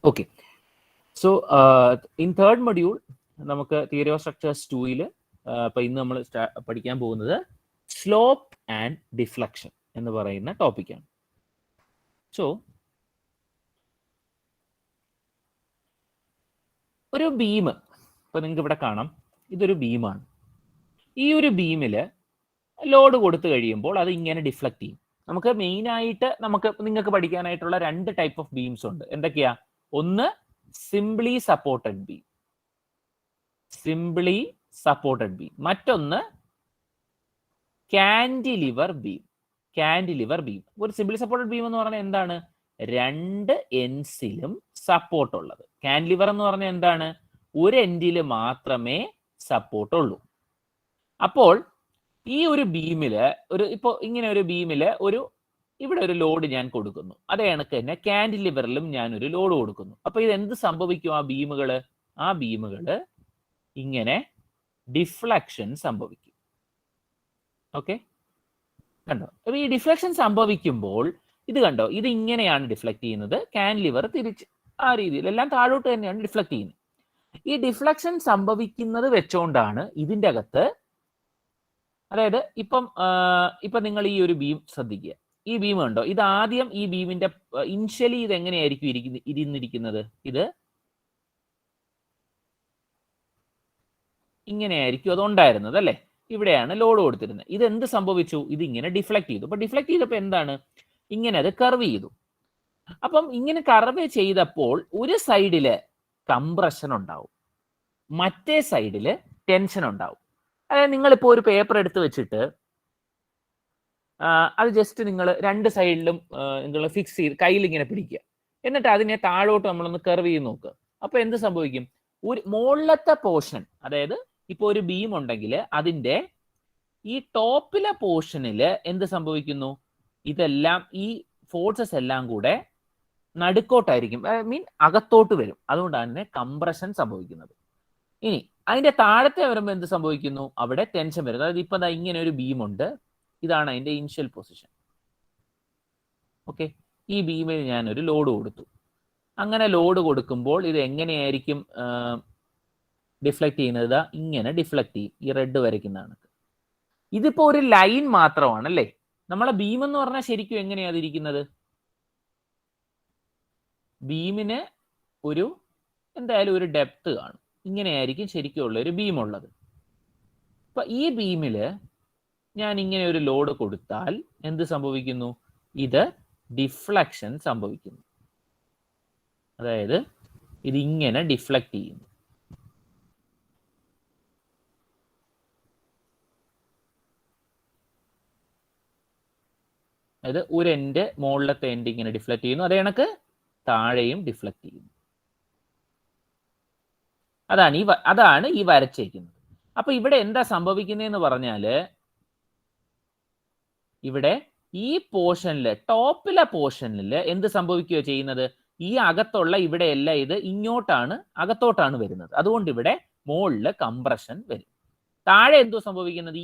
Okay. So in third module നമുക്ക് theory of structures 2-ൽ ഇപ്പൊ ഇന്ന് നമ്മൾ പഠിക്കാൻ പോകുന്നത് സ്ലോപ്പ് ആൻഡ് ഡിഫ്ലക്ഷൻ എന്ന് പറയുന്ന ടോപ്പിക്കാണ്. സോ ഒരു ബീം ഇപ്പൊ നിങ്ങൾക്ക് ഇവിടെ കാണാം, ഇതൊരു ബീമാണ്. ഈ ഒരു ബീമിൽ ലോഡ് കൊടുത്തു കഴിയുമ്പോൾ അത് ഇങ്ങനെ ഡിഫ്ലക്ട് ചെയ്യും. നമുക്ക് മെയിൻ ആയിട്ട് നിങ്ങൾക്ക് പഠിക്കാനായിട്ടുള്ള 2 ടൈപ്പ് ഓഫ് ബീംസ് ഉണ്ട്. എന്തൊക്കെയാ? ഒന്ന് സിംപ്ലി സപ്പോർട്ടഡ് ബീം, മറ്റൊന്ന് കാന്റിലിവർ ബീം. ഒരു സിംപ്ലി സപ്പോർട്ടഡ് ബീം എന്ന് പറഞ്ഞാൽ എന്താണ്? 2 എൻഡ്സിലും സപ്പോർട്ട് ഉള്ളത്. കാന്റിലിവർ എന്ന് പറഞ്ഞാൽ എന്താണ്? ഒരു എൻഡിൽ മാത്രമേ സപ്പോർട്ട് ഉള്ളൂ. അപ്പോൾ ഈ ഒരു ബീമില് ഇങ്ങനെ ഒരു ബീമില് ഇവിടെ ഒരു ലോഡ് ഞാൻ കൊടുക്കുന്നു. അതേ കണക്ക് തന്നെ കാന്റിലിവറിലും ഞാൻ ഒരു ലോഡ് കൊടുക്കുന്നു. അപ്പൊ ഇത് എന്ത് സംഭവിക്കും? ആ ബീമുകള് ഇങ്ങനെ ഡിഫ്ലക്ഷൻ സംഭവിക്കും. ഓക്കെ, കണ്ടോ? അപ്പൊ ഈ ഡിഫ്ലക്ഷൻ സംഭവിക്കുമ്പോൾ ഇത് കണ്ടോ, ഇത് ഇങ്ങനെയാണ് ഡിഫ്ലക്ട് ചെയ്യുന്നത്. കാന്റിലിവർ തിരിച്ച് ആ രീതിയിൽ എല്ലാം താഴോട്ട് തന്നെയാണ് ഡിഫ്ലക്ട് ചെയ്യുന്നത്. ഈ ഡിഫ്ലക്ഷൻ സംഭവിക്കുന്നത് വെച്ചോണ്ടാണ് ഇതിൻ്റെ അകത്ത്, അതായത് ഇപ്പം നിങ്ങൾ ഈ ഒരു ബീം ശ്രദ്ധിക്കുക. ഈ ബീം ഉണ്ടോ? ഇത് ആദ്യം ഈ ബീമിന്റെ ഇനിഷ്യലി ഇത് എങ്ങനെയായിരിക്കും ഇരുന്നിരിക്കുന്നത്? ഇത് ഇങ്ങനെയായിരിക്കും അതുണ്ടായിരുന്നത് അല്ലേ? ഇവിടെയാണ് ലോഡ് കൊടുത്തിരുന്നത്. ഇത് എന്ത് സംഭവിച്ചു? ഇത് ഇങ്ങനെ ഡിഫ്ലക്ട് ചെയ്തു. അപ്പൊ ഡിഫ്ലക്ട് ചെയ്തപ്പോൾ എന്താണ്? ഇങ്ങനെ അത് കർവ് ചെയ്തു. അപ്പം ഇങ്ങനെ കർവ് ചെയ്തപ്പോൾ ഒരു സൈഡില് കംപ്രഷൻ ഉണ്ടാവും, മറ്റേ സൈഡില് ടെൻഷൻ ഉണ്ടാവും. അതായത് നിങ്ങളിപ്പോൾ ഒരു പേപ്പർ എടുത്ത് വെച്ചിട്ട് അത് ജസ്റ്റ് നിങ്ങൾ 2 സൈഡിലും നിങ്ങൾ ഫിക്സ് ചെയ്ത് കയ്യിൽ ഇങ്ങനെ പിടിക്കുക. എന്നിട്ട് അതിനെ താഴോട്ട് നമ്മളൊന്ന് കർവ് ചെയ്ത് നോക്കുക. അപ്പൊ എന്ത് സംഭവിക്കും? ഒരു മുകളിലത്തെ പോർഷൻ, അതായത് ഇപ്പോൾ ഒരു ബീം ഉണ്ടെങ്കിൽ അതിന്റെ ഈ ടോപ്പിലെ പോർഷനിൽ എന്ത് സംഭവിക്കുന്നു? ഇതെല്ലാം ഈ ഫോഴ്സസ് എല്ലാം കൂടെ നടുക്കോട്ടായിരിക്കും, അകത്തോട്ട് വരും. അതുകൊണ്ടാണ് തന്നെ കംപ്രഷൻ സംഭവിക്കുന്നത്. ഇനി അതിന്റെ താഴത്തെ വരുമ്പോൾ എന്ത് സംഭവിക്കുന്നു? അവിടെ ടെൻഷൻ വരും. അതായത് ഇപ്പൊ ഇങ്ങനെ ഒരു ബീമുണ്ട്, ഇതാണ് അതിന്റെ ഇനിഷ്യൽ പൊസിഷൻ. ഓക്കെ, ഈ ബീമിൽ ഞാൻ ഒരു ലോഡ് കൊടുത്തു. അങ്ങനെ ലോഡ് കൊടുക്കുമ്പോൾ ഇത് എങ്ങനെയായിരിക്കും ഡിഫ്ലക്ട് ചെയ്യുന്നത്? ഇങ്ങനെ ഡിഫ്ലക്ട് ചെയ്യും, ഈ റെഡ് വരയ്ക്കുന്നതാണ്. ഇതിപ്പോ ഒരു ലൈൻ മാത്രമാണ് അല്ലേ? നമ്മളെ ബീം എന്ന് പറഞ്ഞാൽ ശരിക്കും എങ്ങനെയാണ് ഇരിക്കുന്നത്? ബീമിന് എന്തായാലും ഒരു ഡെപ്ത് കാണും. ഇങ്ങനെയായിരിക്കും ശരിക്കും ഉള്ള ഒരു ബീം ഉള്ളത്. അപ്പൊ ഈ ബീമില് ഞാൻ ഇങ്ങനെ ഒരു ലോഡ് കൊടുത്താൽ എന്ത് സംഭവിക്കുന്നു? ഇത് ഡിഫ്ലക്ഷൻ സംഭവിക്കുന്നു. അതായത് ഇത് ഇങ്ങനെ ഡിഫ്ലക്ട് ചെയ്യുന്നു. അതായത് ഒരു എൻഡ്, മുകളിലത്തെ എൻഡ് ഇങ്ങനെ ഡിഫ്ലക്ട് ചെയ്യുന്നു, അതേ കണക്ക് താഴെയും ഡിഫ്ലക്ട് ചെയ്യുന്നു. അതാണ് ഈ വരച്ചേക്കുന്നത്. അപ്പൊ ഇവിടെ എന്താ സംഭവിക്കുന്നതെന്ന് പറഞ്ഞാല്, ഇവിടെ ഈ പോർഷനില്, ടോപ്പിലെ പോർഷനിൽ എന്ത് സംഭവിക്കുകയോ ചെയ്യുന്നത്? ഈ അകത്തുള്ള ഇവിടെ എല്ലാം ഇത് അകത്തോട്ടാണ് വരുന്നത്. അതുകൊണ്ട് ഇവിടെ മുകളില് കംപ്രഷൻ വരും. താഴെ എന്തോ സംഭവിക്കുന്നത്?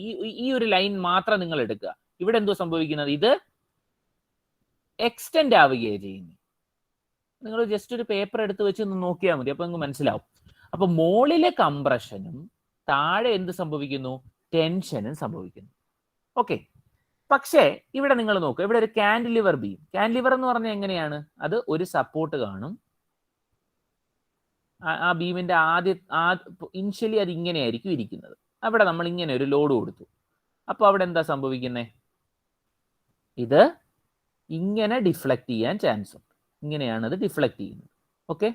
ഈ ഒരു ലൈൻ മാത്രം നിങ്ങൾ എടുക്കുക. ഇവിടെ എന്തോ സംഭവിക്കുന്നത്? ഇത് എക്സ്റ്റെൻഡ് ആവുകയാണ് ചെയ്യുന്നത്. നിങ്ങൾ ജസ്റ്റ് ഒരു പേപ്പർ എടുത്ത് വെച്ച് ഒന്ന് നോക്കിയാൽ മതി, അപ്പൊ നിങ്ങൾക്ക് മനസ്സിലാവും. അപ്പൊ മുകളിലെ കംപ്രഷനും താഴെ എന്ത് സംഭവിക്കുന്നു? ടെൻഷനും സംഭവിക്കുന്നു. ഓക്കെ, പക്ഷേ ഇവിടെ നിങ്ങൾ നോക്കുക, ഇവിടെ ഒരു കാന്റിലിവർ ബീം. കാന്റിലിവർ എന്ന് പറഞ്ഞാൽ എങ്ങനെയാണ്? അത് ഒരു സപ്പോർട്ട് കാണും. ആ ബീമിന്റെ ഇനിഷ്യലി അത് ഇങ്ങനെയായിരിക്കും ഇരിക്കുന്നത്. അവിടെ നമ്മൾ ഇങ്ങനെ ഒരു ലോഡ് കൊടുത്തു. അപ്പൊ അവിടെ എന്താ സംഭവിക്കുന്നത്? ഇത് ഇങ്ങനെ ഡിഫ്ലക്ട് ചെയ്യാൻ ചാൻസ് ഉണ്ട്. ഇങ്ങനെയാണ് അത് ഡിഫ്ലക്ട് ചെയ്യുന്നത്. ഓക്കെ,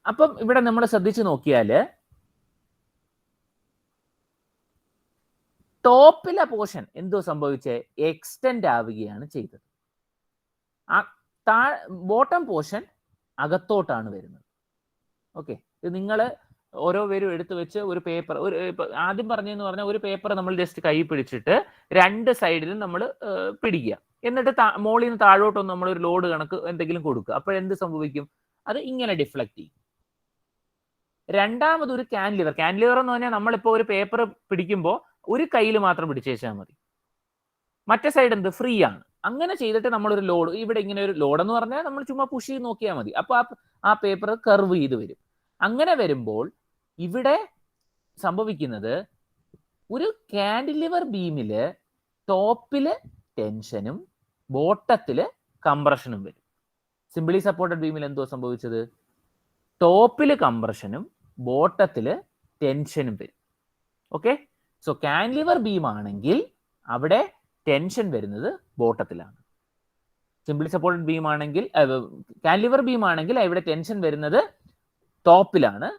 അപ്പം ഇവിടെ നമ്മൾ ശ്രദ്ധിച്ചു നോക്കിയാല് ടോപ്പിലെ പോർഷൻ എന്തോ സംഭവിച്ചേ? എക്സ്റ്റെൻഡ് ആവുകയാണ് ചെയ്തത്. ബോട്ടം പോർഷൻ അകത്തോട്ടാണ് വരുന്നത്. ഓക്കെ, ഇത് നിങ്ങൾ ഓരോ പേരും എടുത്തു വെച്ച് ഒരു പേപ്പർ, ആദ്യം പറഞ്ഞതെന്ന് പറഞ്ഞാൽ ഒരു പേപ്പർ നമ്മൾ ജസ്റ്റ് കൈ പിടിച്ചിട്ട് 2 സൈഡിലും നമ്മൾ പിടിക്കുക. എന്നിട്ട് മോളിൽ നിന്ന് താഴോട്ടൊന്ന് നമ്മൾ ഒരു ലോഡ് കണക്ക് എന്തെങ്കിലും കൊടുക്കുക. അപ്പോൾ എന്ത് സംഭവിക്കും? അത് ഇങ്ങനെ ഡിഫ്ലക്ട് ചെയ്യും. രണ്ടാമത് ഒരു കാന്റിലിവർ എന്ന് പറഞ്ഞാൽ നമ്മളിപ്പോൾ ഒരു പേപ്പർ പിടിക്കുമ്പോൾ ഒരു കയ്യിൽ മാത്രം പിടിച്ചേച്ചാൽ മതി. മറ്റേ സൈഡ് എന്ത് ഫ്രീ ആണ്. അങ്ങനെ ചെയ്തിട്ട് നമ്മളൊരു ലോഡ്, ഇവിടെ ഇങ്ങനെ ഒരു ലോഡ് എന്ന് പറഞ്ഞാൽ നമ്മൾ ചുമ്മാ പുഷ് ചെയ്ത് നോക്കിയാൽ മതി. അപ്പൊ ആ പേപ്പർ കർവ് ചെയ്ത് വരും. അങ്ങനെ വരുമ്പോൾ ഇവിടെ സംഭവിക്കുന്നത് ഒരു കാൻഡിലിവർ ബീമില് ടോപ്പില് ടെൻഷനും ബോട്ടത്തില് കംപ്രഷനും വരും. സിംപിളി സപ്പോർട്ടഡ് ബീമിൽ എന്തോ സംഭവിച്ചത്? ടോപ്പില് കംപ്രഷനും ബോട്ടത്തില് ടെൻഷനും വരും. ഓക്കെ, സോ കാൻഡിലിവർ ബീം ആണെങ്കിൽ അവിടെ ടെൻഷൻ വരുന്നത് ബോട്ടത്തിലാണ്. സിംപിളി സപ്പോർട്ടഡ് ബീം ആണെങ്കിൽ, കാൻഡിലിവർ ബീം ആണെങ്കിൽ ഇവിടെ ടെൻഷൻ വരുന്നത് ടോപ്പിലാണ്.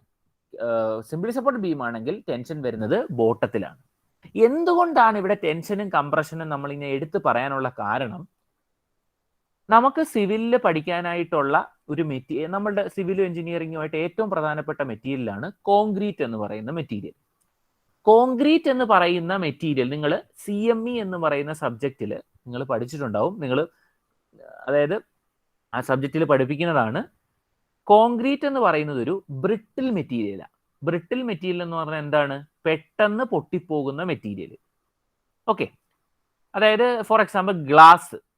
സിംപിളി സപ്പോർട്ടഡ് ബീം ആണെങ്കിൽ ടെൻഷൻ വരുന്നത് ബോട്ടത്തിലാണ്. എന്തുകൊണ്ടാണ് ഇവിടെ ടെൻഷനും കംപ്രഷനും നമ്മൾ ഇങ്ങനെ എടുത്തു പറയാനുള്ള കാരണം, നമുക്ക് സിവിലിൽ പഠിക്കാനായിട്ടുള്ള ഒരു മെറ്റീരിയൽ, നമ്മളുടെ സിവിൽ എഞ്ചിനീയറിംഗുമായിട്ട് ഏറ്റവും പ്രധാനപ്പെട്ട മെറ്റീരിയലാണ് കോൺക്രീറ്റ് എന്ന് പറയുന്ന മെറ്റീരിയൽ. കോൺക്രീറ്റ് എന്ന് പറയുന്ന മെറ്റീരിയൽ നിങ്ങൾ CME എന്ന് പറയുന്ന സബ്ജക്റ്റിൽ നിങ്ങൾ പഠിച്ചിട്ടുണ്ടാവും. നിങ്ങൾ അതായത് ആ സബ്ജക്റ്റിൽ പഠിപ്പിക്കുന്നതാണ്. കോൺക്രീറ്റ് എന്ന് പറയുന്നത് ഒരു ബ്രിട്ടിൽ മെറ്റീരിയലാണ്. ബ്രിട്ടിൽ മെറ്റീരിയൽ എന്ന് പറഞ്ഞാൽ എന്താണ്? പെട്ടെന്ന് പൊട്ടിപ്പോകുന്ന മെറ്റീരിയൽ. ഓക്കെ, അതായത് ഫോർ എക്സാമ്പിൾ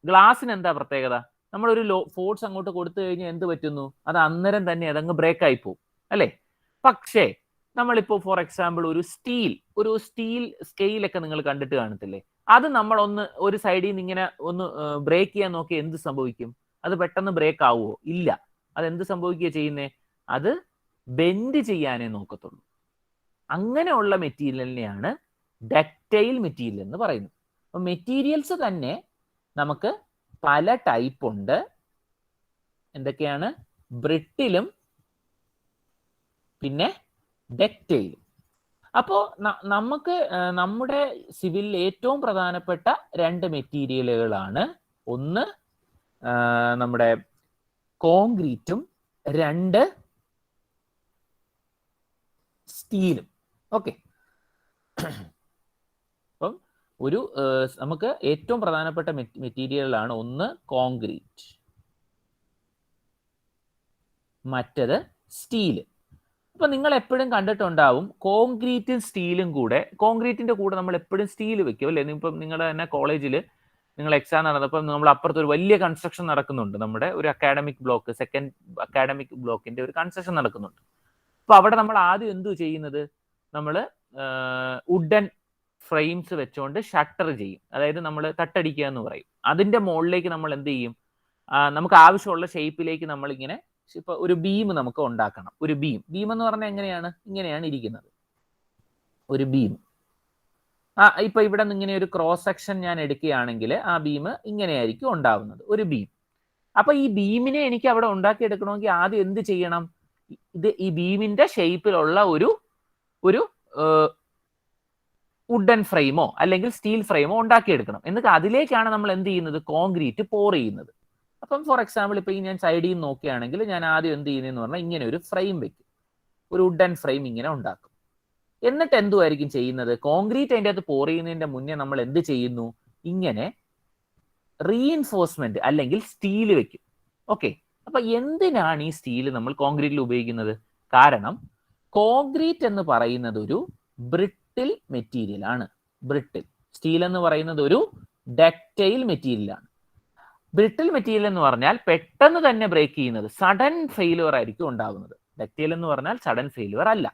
ഗ്ലാസിന് എന്താ പ്രത്യേകത? നമ്മളൊരു ഫോഴ്സ് അങ്ങോട്ട് കൊടുത്തു കഴിഞ്ഞാൽ എന്ത് പറ്റുന്നു? അത് അന്നേരം തന്നെ അതങ്ങ് ബ്രേക്ക് ആയി പോകും അല്ലേ? പക്ഷേ നമ്മളിപ്പോൾ ഫോർ എക്സാമ്പിൾ ഒരു സ്റ്റീൽ സ്കെയിലൊക്കെ നിങ്ങൾ കണ്ടിട്ട് കാണത്തില്ലേ? അത് നമ്മൾ ഒരു സൈഡിൽ നിന്ന് ഇങ്ങനെ ഒന്ന് ബ്രേക്ക് ചെയ്യാൻ നോക്കി എന്ത് സംഭവിക്കും? അത് പെട്ടെന്ന് ബ്രേക്ക് ആവുമോ? ഇല്ല. അതെന്ത് സംഭവിക്കുക ചെയ്യുന്നേ? അത് ബെൻഡ് ചെയ്യാനേ നോക്കത്തുള്ളൂ. അങ്ങനെയുള്ള മെറ്റീരിയലിനെയാണ് ഡക്റ്റൈൽ മെറ്റീരിയൽ എന്ന് പറയുന്നത്. അപ്പൊ മെറ്റീരിയൽസ് തന്നെ നമുക്ക് പല ടൈപ്പ് ഉണ്ട്. എന്തൊക്കെയാണ്? ബ്രിട്ടിലും പിന്നെ ഡക്റ്റൈലും. അപ്പോൾ നമുക്ക് നമ്മുടെ സിവിലിൽ ഏറ്റവും പ്രധാനപ്പെട്ട രണ്ട് മെറ്റീരിയലുകളാണ്, ഒന്ന് നമ്മുടെ കോൺക്രീറ്റും, രണ്ട് സ്റ്റീലും. ഓക്കെ, അപ്പം നമുക്ക് ഏറ്റവും പ്രധാനപ്പെട്ട മെറ്റീരിയലാണ് ഒന്ന് കോൺക്രീറ്റ്, മറ്റത് സ്റ്റീല്. അപ്പൊ നിങ്ങൾ എപ്പോഴും കണ്ടിട്ടുണ്ടാവും കോൺക്രീറ്റും സ്റ്റീലും കൂടെ, കോൺക്രീറ്റിന്റെ കൂടെ നമ്മൾ എപ്പോഴും സ്റ്റീൽ വെക്കും അല്ലേ? ഇപ്പം നിങ്ങളുടെ തന്നെ കോളേജിൽ നിങ്ങൾ എക്സാം നടന്നപ്പോൾ നമ്മൾ അപ്പുറത്ത് ഒരു വലിയ കൺസ്ട്രക്ഷൻ നടക്കുന്നുണ്ട്. നമ്മുടെ ഒരു അക്കാഡമിക് ബ്ലോക്ക്, സെക്കൻഡ് അക്കാഡമിക് ബ്ലോക്കിന്റെ ഒരു കൺസ്ട്രക്ഷൻ നടക്കുന്നുണ്ട്. അപ്പൊ അവിടെ നമ്മൾ ആദ്യം എന്തു ചെയ്യുന്നത്? നമ്മൾ വുഡൻ ഫ്രെയിംസ് വെച്ചുകൊണ്ട് ഷട്ടർ ചെയ്യും. അതായത് നമ്മൾ തട്ടടിക്കുക എന്ന് പറയും. അതിന്റെ മുകളിലേക്ക് നമ്മൾ എന്ത് ചെയ്യും? നമുക്ക് ആവശ്യമുള്ള ഷേപ്പിലേക്ക് നമ്മൾ ഇങ്ങനെ, ഇപ്പൊ ഒരു ബീം നമുക്ക് ഉണ്ടാക്കണം. ഒരു ബീം എന്ന് പറഞ്ഞാൽ ഇങ്ങനെയാണ് ഇരിക്കുന്നത് ഒരു ബീം. ഇപ്പൊ ഇവിടെ നിന്ന് ഇങ്ങനെ ഒരു ക്രോസ് സെക്ഷൻ ഞാൻ എടുക്കുകയാണെങ്കിൽ ആ ബീം ഇങ്ങനെയായിരിക്കും ഉണ്ടാവുന്നത്, ഒരു ബീം. അപ്പൊ ഈ ബീമിനെ എനിക്ക് അവിടെ ഉണ്ടാക്കിയെടുക്കണമെങ്കിൽ ആദ്യം എന്ത് ചെയ്യണം? ഈ ബീമിന്റെ ഷേപ്പിലുള്ള ഒരു വുഡൻ ഫ്രെയിമോ അല്ലെങ്കിൽ സ്റ്റീൽ ഫ്രെയിമോ ഉണ്ടാക്കിയെടുക്കണം. എന്നിട്ട് അതിലേക്കാണ് നമ്മൾ എന്ത് ചെയ്യുന്നത്? കോൺക്രീറ്റ് പോർ ചെയ്യുന്നത്. അപ്പം ഫോർ എക്സാമ്പിൾ ഇപ്പൊ ഞാൻ സൈഡിൽ നിന്ന് നോക്കുകയാണെങ്കിൽ ഞാൻ ആദ്യം എന്ത് ചെയ്യുന്നതെന്ന് പറഞ്ഞാൽ ഇങ്ങനെ ഒരു ഫ്രെയിം വെക്കും, ഒരു വുഡൻ ഫ്രെയിം ഇങ്ങനെ ഉണ്ടാക്കും. എന്നിട്ട് എന്തുമായിരിക്കും ചെയ്യുന്നത്? കോൺക്രീറ്റ് അതിൻ്റെ അകത്ത് പോർ ചെയ്യുന്നതിന്റെ മുന്നേ നമ്മൾ എന്ത് ചെയ്യുന്നു? ഇങ്ങനെ റീഇൻഫോഴ്സ്മെന്റ് അല്ലെങ്കിൽ സ്റ്റീല് വെക്കും. ഓക്കെ, അപ്പൊ എന്തിനാണ് ഈ സ്റ്റീല് നമ്മൾ കോൺക്രീറ്റിൽ ഉപയോഗിക്കുന്നത്? കാരണം കോൺക്രീറ്റ് എന്ന് പറയുന്നത് ഒരു ബ്രിട്ടിൽ മെറ്റീരിയൽ ആണ്. ബ്രിട്ടിൽ. സ്റ്റീൽ എന്ന് പറയുന്നത് ഒരു ഡക്റ്റൈൽ മെറ്റീരിയൽ ആണ്. ബ്രിട്ടിൽ മെറ്റീരിയൽ എന്ന് പറഞ്ഞാൽ പെട്ടെന്ന് തന്നെ ബ്രേക്ക് ചെയ്യുന്നത്, സഡൻ ഫെയിലുവർ ആയിരിക്കും ഉണ്ടാകുന്നത്. ഡക്റ്റൈൽ എന്ന് പറഞ്ഞാൽ സഡൻ ഫെയിലുവർ അല്ല.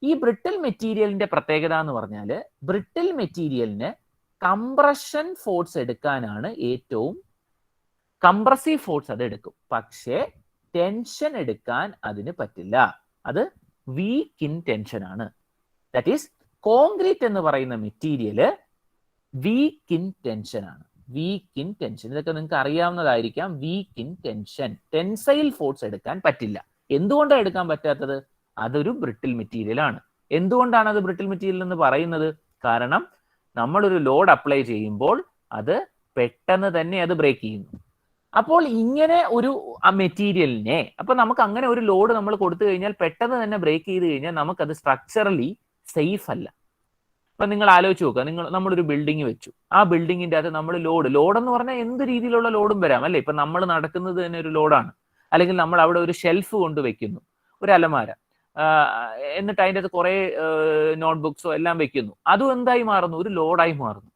ഈ ബ്രിട്ടിൽ മെറ്റീരിയലിന്റെ പ്രത്യേകത എന്ന് പറഞ്ഞാൽ ബ്രിട്ടിൽ മെറ്റീരിയലിന് കംപ്രഷൻ ഫോഴ്സ് എടുക്കാനാണ് ഏറ്റവും, കംപ്രസീവ് ഫോഴ്സ് അത് എടുക്കും, പക്ഷേ ടെൻഷൻ എടുക്കാൻ അതിന് പറ്റില്ല. അത് വീക്ക് ഇൻ ടെൻഷൻ ആണ്. ദാറ്റ് ഈസ് കോൺക്രീറ്റ് എന്ന് പറയുന്ന മെറ്റീരിയല് വീക്ക് ഇൻ ടെൻഷൻ ആണ്. വീക്ക് ഇൻ ടെൻഷൻ, ഇതൊക്കെ നിങ്ങൾക്ക് അറിയാവുന്നതായിരിക്കാം. Weak in tension, tensile force എടുക്കാൻ പറ്റില്ല. എന്തുകൊണ്ടാണ് എടുക്കാൻ പറ്റാത്തത്? അതൊരു ബ്രിട്ടിൽ മെറ്റീരിയൽ ആണ്. എന്തുകൊണ്ടാണ് അത് ബ്രിട്ടിൽ മെറ്റീരിയൽ എന്ന് പറയുന്നത്? കാരണം നമ്മളൊരു ലോഡ് അപ്ലൈ ചെയ്യുമ്പോൾ അത് പെട്ടെന്ന് തന്നെ അത് ബ്രേക്ക് ചെയ്യുന്നു. അപ്പോൾ ഇങ്ങനെ ഒരു മെറ്റീരിയലിനെ, അപ്പൊ നമുക്ക് അങ്ങനെ ഒരു ലോഡ് നമ്മൾ കൊടുത്തു കഴിഞ്ഞാൽ പെട്ടെന്ന് തന്നെ ബ്രേക്ക് ചെയ്ത് കഴിഞ്ഞാൽ നമുക്കത് സ്ട്രക്ചറലി സേഫ് അല്ല. അപ്പൊ നിങ്ങൾ ആലോചിച്ച് നോക്കുക, നമ്മളൊരു ബിൽഡിംഗ് വെച്ചു, ആ ബിൽഡിങ്ങിന്റെ അകത്ത് നമ്മൾ ലോഡ് എന്ന് പറഞ്ഞാൽ എന്ത് രീതിയിലുള്ള ലോഡും വരാം അല്ലെ? ഇപ്പൊ നമ്മൾ നടക്കുന്നത് തന്നെ ഒരു ലോഡാണ്. അല്ലെങ്കിൽ നമ്മൾ അവിടെ ഒരു ഷെൽഫ് കൊണ്ട് വെക്കുന്നു, ഒരു അലമാര, എന്നിട്ട് അതിൻ്റെ അകത്ത് കുറെ നോട്ട്ബുക്സോ എല്ലാം വെക്കുന്നു, അതും എന്തായി മാറുന്നു? ഒരു ലോഡായി മാറുന്നു.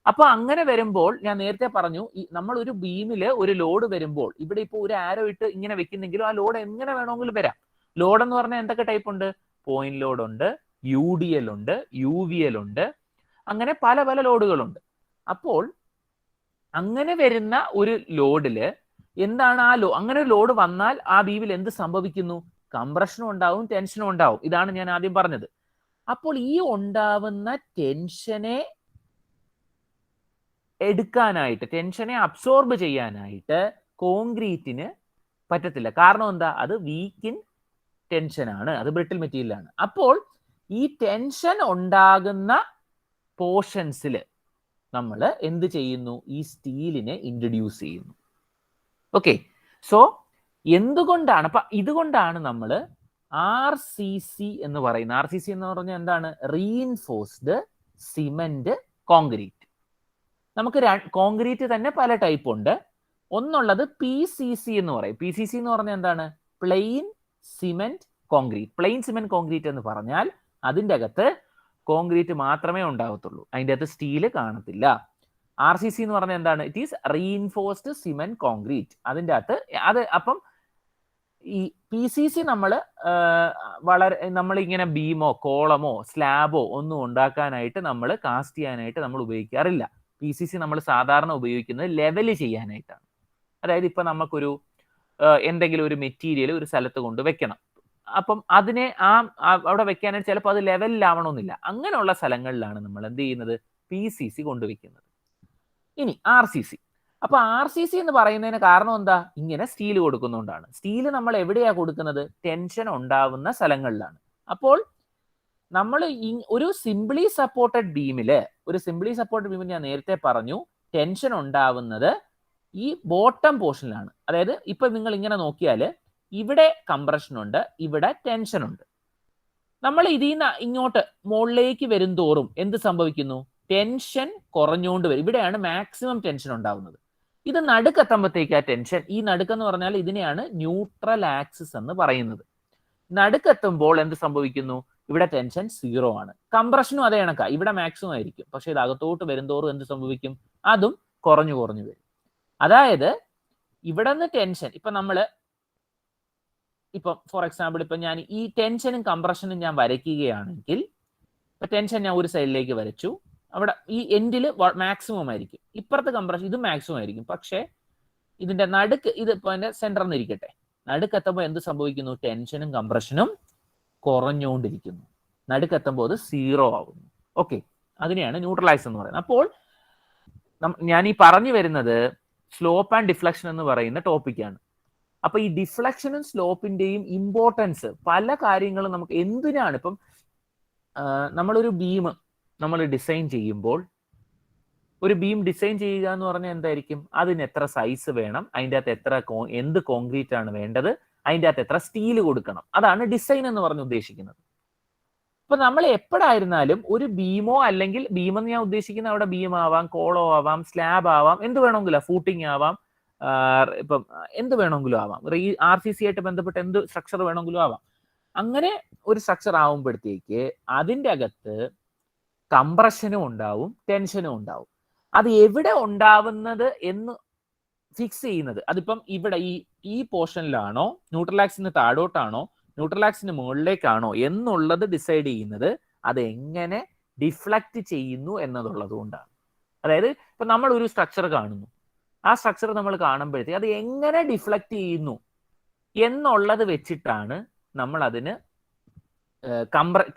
അപ്പൊ അങ്ങനെ വരുമ്പോൾ ഞാൻ നേരത്തെ പറഞ്ഞു, നമ്മൾ ഒരു ബീമില് ഒരു ലോഡ് വരുമ്പോൾ ഇവിടെ ഇപ്പോൾ ഒരു ആരോ ഇട്ട് ഇങ്ങനെ വെക്കുന്നെങ്കിലും ആ ലോഡ് എങ്ങനെ വേണമെങ്കിലും വരാം. ലോഡ് എന്ന് പറഞ്ഞാൽ എന്തൊക്കെ ടൈപ്പ് ഉണ്ട്? പോയിന്റ് ലോഡ് ഉണ്ട്, UDL ഉണ്ട്, UVL ഉണ്ട്, അങ്ങനെ പല പല ലോഡുകളുണ്ട്. അപ്പോൾ അങ്ങനെ വരുന്ന ഒരു ലോഡില് എന്താണ് അങ്ങനെ ഒരു ലോഡ് വന്നാൽ ആ ബീമിൽ എന്ത് സംഭവിക്കുന്നു? കംപ്രഷനും ഉണ്ടാവും, ടെൻഷനും ഉണ്ടാവും. ഇതാണ് ഞാൻ ആദ്യം പറഞ്ഞത്. അപ്പോൾ ഈ ഉണ്ടാവുന്ന ടെൻഷനെ എടുക്കാനായിട്ട്, ടെൻഷനെ അബ്സോർബ് ചെയ്യാനായിട്ട് കോൺക്രീറ്റിന് പറ്റത്തില്ല. കാരണം എന്താ? അത് വീക്ക് ഇൻ ടെൻഷൻ ആണ്, അത് ബ്രിട്ടിൽ മെറ്റീരിയൽ ആണ്. അപ്പോൾ ഈ ടെൻഷൻ ഉണ്ടാകുന്ന പോർഷൻസിൽ നമ്മൾ എന്ത് ചെയ്യുന്നു? ഈ സ്റ്റീലിനെ ഇൻട്രൊഡ്യൂസ് ചെയ്യുന്നു. ഓക്കെ, സോ എന്തുകൊണ്ടാണ്? അപ്പൊ ഇതുകൊണ്ടാണ് നമ്മൾ RCC എന്ന് പറയുന്നത്. RCC എന്ന് പറഞ്ഞാൽ എന്താണ്? Reinforced cement concrete. നമുക്ക് കോൺക്രീറ്റ് തന്നെ പല ടൈപ്പ് ഉണ്ട്. ഒന്നുള്ളത് PCC എന്ന് പറയും. PCC എന്ന് പറഞ്ഞാൽ എന്താണ്? Plain cement concrete. Plain cement concrete എന്ന് പറഞ്ഞാൽ അതിൻ്റെ അകത്ത് കോൺക്രീറ്റ് മാത്രമേ ഉണ്ടാകത്തുള്ളൂ, അതിൻ്റെ അകത്ത് സ്റ്റീല് കാണത്തില്ല. RCC എന്ന് പറഞ്ഞാൽ എന്താണ്? It is reinforced cement concrete. അതിൻ്റെ അകത്ത് അപ്പം ഈ PCC നമ്മൾ ഇങ്ങനെ ബീമോ കോളമോ സ്ലാബോ ഒന്നും ഉണ്ടാക്കാനായിട്ട്, നമ്മൾ കാസ്റ്റ് ചെയ്യാനായിട്ട് നമ്മൾ ഉപയോഗിക്കാറില്ല. PCC നമ്മൾ സാധാരണ ഉപയോഗിക്കുന്നത് ലെവല് ചെയ്യാനായിട്ടാണ്. അതായത് ഇപ്പൊ നമുക്കൊരു എന്തെങ്കിലും ഒരു മെറ്റീരിയൽ ഒരു സ്ഥലത്ത് കൊണ്ട് വെക്കണം. അപ്പം അതിനെ അവിടെ വെക്കാനായിട്ട് ചിലപ്പോൾ അത് ലെവലിലാവണമെന്നില്ല. അങ്ങനെയുള്ള സ്ഥലങ്ങളിലാണ് നമ്മൾ എന്ത് ചെയ്യുന്നത്? PCC കൊണ്ടുവയ്ക്കുന്നത്. ഇനി RCC. അപ്പൊ RCC എന്ന് പറയുന്നതിന് കാരണം എന്താ? ഇങ്ങനെ സ്റ്റീൽ കൊടുക്കുന്നതുകൊണ്ടാണ്. സ്റ്റീല് നമ്മൾ എവിടെയാ കൊടുക്കുന്നത്? ടെൻഷൻ ഉണ്ടാവുന്ന സ്ഥലങ്ങളിലാണ്. അപ്പോൾ നമ്മൾ ഒരു സിംപ്ലി സപ്പോർട്ടഡ് ബീമില് ഞാൻ നേരത്തെ പറഞ്ഞു, ടെൻഷൻ ഉണ്ടാവുന്നത് ഈ ബോട്ടം പോർഷനിലാണ്. അതായത് ഇപ്പൊ നിങ്ങൾ ഇങ്ങനെ നോക്കിയാൽ ഇവിടെ കംപ്രഷൻ ഉണ്ട്, ഇവിടെ ടെൻഷൻ ഉണ്ട്. നമ്മൾ ഇതിൽ നിന്ന് ഇങ്ങോട്ട് മുകളിലേക്ക് വരും തോറും എന്ത് സംഭവിക്കുന്നു? ടെൻഷൻ കുറഞ്ഞുകൊണ്ട് വരും. ഇവിടെയാണ് മാക്സിമം ടെൻഷൻ ഉണ്ടാവുന്നത്. ഇത് നടുക്കെത്തുമ്പോഴത്തേക്ക് ആ ടെൻഷൻ, ഈ നടുക്കെന്ന് പറഞ്ഞാൽ ഇതിനെയാണ് ന്യൂട്രൽ ആക്സിസ് എന്ന് പറയുന്നത്. നടുക്കെത്തുമ്പോൾ എന്ത് സംഭവിക്കുന്നു? ഇവിടെ ടെൻഷൻ 0 ആണ്. കംപ്രഷനും അതേ കണക്കാ, ഇവിടെ മാക്സിമം ആയിരിക്കും. പക്ഷെ ഇത് അകത്തോട്ട് വരുംതോറും എന്ത് സംഭവിക്കും? അതും കുറഞ്ഞു വരും. അതായത് ഇവിടെ നിന്ന് ടെൻഷൻ, ഇപ്പം ഫോർ എക്സാമ്പിൾ ഇപ്പൊ ഞാൻ ഈ ടെൻഷനും കംപ്രഷനും ഞാൻ വരയ്ക്കുകയാണെങ്കിൽ, ഇപ്പൊ ടെൻഷൻ ഞാൻ ഒരു സൈഡിലേക്ക് വരച്ചു, അവിടെ ഈ എൻഡിൽ മാക്സിമം ആയിരിക്കും, ഇപ്പുറത്ത് കംപ്രഷൻ ഇത് മാക്സിമം ആയിരിക്കും. പക്ഷെ ഇതിന്റെ നടുക്ക്, ഇത് ഇപ്പൊ എന്റെ സെന്ററിൽ നിന്ന് ഇരിക്കട്ടെ, നടുക്കെത്തുമ്പോൾ എന്ത് സംഭവിക്കുന്നു? ടെൻഷനും കംപ്രഷനും കുറഞ്ഞുകൊണ്ടിരിക്കുന്നു. നടുക്കെത്തുമ്പോൾ അത് 0 ആവുന്നു. ഓക്കെ, അതിനെയാണ് ന്യൂട്രലൈസ് എന്ന് പറയുന്നത്. അപ്പോൾ ഞാൻ ഈ പറഞ്ഞു വരുന്നത് സ്ലോപ്പ് ആൻഡ് ഡിഫ്ലക്ഷൻ എന്ന് പറയുന്ന ടോപ്പിക്കാണ്. അപ്പൊ ഈ ഡിഫ്ലക്ഷനും സ്ലോപ്പിന്റെയും ഇമ്പോർട്ടൻസ് പല കാര്യങ്ങളും നമുക്ക് എന്തിനാണ്, ഇപ്പം നമ്മളൊരു ബീം നമ്മൾ ഡിസൈൻ ചെയ്യുമ്പോൾ, ഒരു ബീം ഡിസൈൻ ചെയ്യുക എന്ന് പറഞ്ഞാൽ എന്തായിരിക്കും? അതിന് എത്ര സൈസ് വേണം, അതിൻ്റെ അകത്ത് എന്ത് കോൺക്രീറ്റ് ആണ് വേണ്ടത്, അതിൻ്റെ അകത്ത് എത്ര സ്റ്റീൽ കൊടുക്കണം, അതാണ് ഡിസൈൻ എന്ന് പറഞ്ഞ് ഉദ്ദേശിക്കുന്നത്. അപ്പൊ നമ്മൾ എപ്പോഴായിരുന്നാലും ഒരു ബീമോ, അല്ലെങ്കിൽ ബീമെന്ന് ഞാൻ ഉദ്ദേശിക്കുന്ന അവിടെ ബീം ആവാം, കോളോ ആവാം, സ്ലാബ് ആവാം, എന്ത് വേണമെങ്കിലും, ഫൂട്ടിങ് ആവാം, ഇപ്പം എന്ത് വേണമെങ്കിലും ആവാം, RCC ആയിട്ട് ബന്ധപ്പെട്ട് എന്ത് സ്ട്രക്ചർ വേണമെങ്കിലും ആവാം. അങ്ങനെ ഒരു സ്ട്രക്ചർ ആവുമ്പോഴത്തേക്ക് അതിൻ്റെ അകത്ത് കംപ്രഷനും ഉണ്ടാവും, ടെൻഷനും ഉണ്ടാവും. അത് എവിടെ ഉണ്ടാവുന്നത് എന്ന് ഫിക്സ് ചെയ്യുന്നത്, അതിപ്പം ഇവിടെ ഈ പോർഷനിലാണോ, ന്യൂട്രലാക്സിന് താഴോട്ടാണോ, ന്യൂട്രലാക്സിന് മുകളിലേക്കാണോ എന്നുള്ളത് ഡിസൈഡ് ചെയ്യുന്നത് അത് എങ്ങനെ ഡിഫ്ലക്റ്റ് ചെയ്യുന്നു എന്നതുള്ളത് കൊണ്ടാണ്. അതായത് ഇപ്പൊ നമ്മൾ ഒരു സ്ട്രക്ചർ കാണുന്നു, ആ സ്ട്രക്ചർ നമ്മൾ കാണുമ്പോഴത്തേക്ക് അത് എങ്ങനെ ഡിഫ്ലക്റ്റ് ചെയ്യുന്നു എന്നുള്ളത് വെച്ചിട്ടാണ് നമ്മൾ അതിന്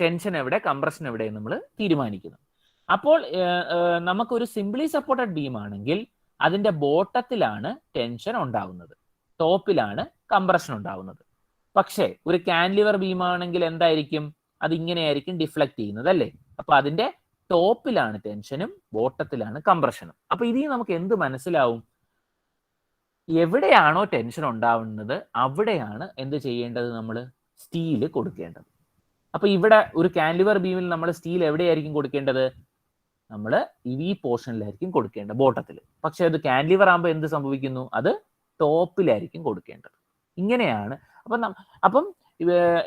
ടെൻഷൻ എവിടെ, കംപ്രഷൻ എവിടെ നമ്മൾ തീരുമാനിക്കുന്നത്. അപ്പോൾ നമുക്കൊരു സിംപ്ലി സപ്പോർട്ടഡ് ബീം ആണെങ്കിൽ അതിന്റെ ബോട്ടത്തിലാണ് ടെൻഷൻ ഉണ്ടാവുന്നത്, ടോപ്പിലാണ് കംപ്രഷൻ ഉണ്ടാവുന്നത്. പക്ഷേ ഒരു കാന്റിലിവർ ബീം ആണെങ്കിൽ എന്തായിരിക്കും? അത് ഇങ്ങനെയായിരിക്കും ഡിഫ്ലക്ട് ചെയ്യുന്നത്, അല്ലേ? അപ്പൊ അതിന്റെ ടോപ്പിലാണ് ടെൻഷനും ബോട്ടത്തിലാണ് കംപ്രഷനും. അപ്പൊ ഇതിൽ നമുക്ക് എന്ത് മനസ്സിലാവും? എവിടെയാണോ ടെൻഷൻ ഉണ്ടാവുന്നത് അവിടെയാണ് എന്ത് ചെയ്യേണ്ടത്? നമ്മൾ സ്റ്റീല് കൊടുക്കേണ്ടത്. അപ്പൊ ഇവിടെ ഒരു കാന്റിലിവർ ബീമിൽ നമ്മൾ സ്റ്റീൽ എവിടെയായിരിക്കും കൊടുക്കേണ്ടത്? നമ്മൾ ഈ പോർഷനിലായിരിക്കും കൊടുക്കേണ്ടത്, ബോട്ടത്തിൽ. പക്ഷെ അത് കാന്റിലിവർ ആകുമ്പോൾ എന്ത് സംഭവിക്കുന്നു? അത് ടോപ്പിലായിരിക്കും കൊടുക്കേണ്ടത്. ഇങ്ങനെയാണ്. അപ്പം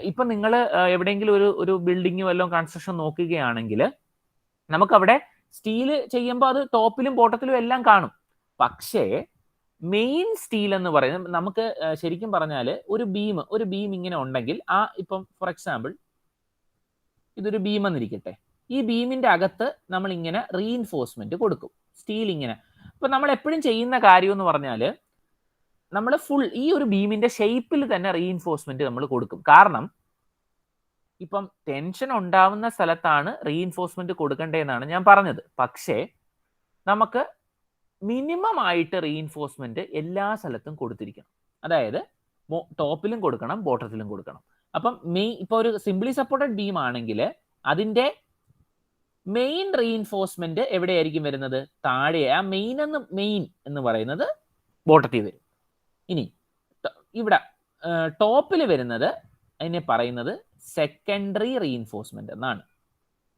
ഇപ്പൊ നിങ്ങൾ എവിടെയെങ്കിലും ഒരു ബിൽഡിങ്ങോ വല്ലതും കൺസ്ട്രക്ഷൻ നോക്കുകയാണെങ്കിൽ നമുക്കവിടെ സ്റ്റീൽ ചെയ്യുമ്പോൾ അത് ടോപ്പിലും ബോട്ടത്തിലും എല്ലാം കാണും. പക്ഷേ മെയിൻ സ്റ്റീൽ എന്ന് പറയുന്നത് നമുക്ക് ശരിക്കും പറഞ്ഞാൽ ഒരു ബീം ഇങ്ങനെ ഉണ്ടെങ്കിൽ ഇപ്പം ഫോർ എക്സാമ്പിൾ ഇതൊരു ബീം എന്നിരിക്കട്ടെ, ഈ ബീമിന്റെ അകത്ത് നമ്മൾ ഇങ്ങനെ റീഇൻഫോഴ്സ്മെന്റ് കൊടുക്കും, സ്റ്റീൽ ഇങ്ങനെ. അപ്പൊ നമ്മൾ എപ്പോഴും ചെയ്യുന്ന കാര്യം എന്ന് പറഞ്ഞാൽ നമ്മൾ ഫുൾ ഈ ഒരു ബീമിന്റെ ഷേപ്പിൽ തന്നെ റീഇൻഫോഴ്സ്മെന്റ് നമ്മൾ കൊടുക്കും. കാരണം ഇപ്പം ടെൻഷൻ ഉണ്ടാവുന്ന സ്ഥലത്താണ് റീഇൻഫോഴ്സ്മെന്റ് കൊടുക്കേണ്ടതെന്നാണ് ഞാൻ പറഞ്ഞത്. പക്ഷേ നമുക്ക് മിനിമം ആയിട്ട് റീഇൻഫോഴ്സ്മെന്റ് എല്ലാ സ്ഥലത്തും കൊടുത്തിരിക്കണം. അതായത് ടോപ്പിലും കൊടുക്കണം, ബോട്ടത്തിലും കൊടുക്കണം. അപ്പം ഇപ്പൊ ഒരു സിംപ്ലി സപ്പോർട്ടഡ് ബീം ആണെങ്കിൽ അതിന്റെ മെയിൻ റീഇൻഫോഴ്സ്മെന്റ് എവിടെയായിരിക്കും വരുന്നത്? താഴെ. ആ മെയിൻ എന്ന് പറയുന്നത് ബോട്ടത്തിൽ വരും. ഇനി ഇവിടെ ടോപ്പിൽ വരുന്നത് അതിനെ പറയുന്നത് സെക്കൻഡറി റീഇൻഫോഴ്സ്മെന്റ് എന്നാണ്.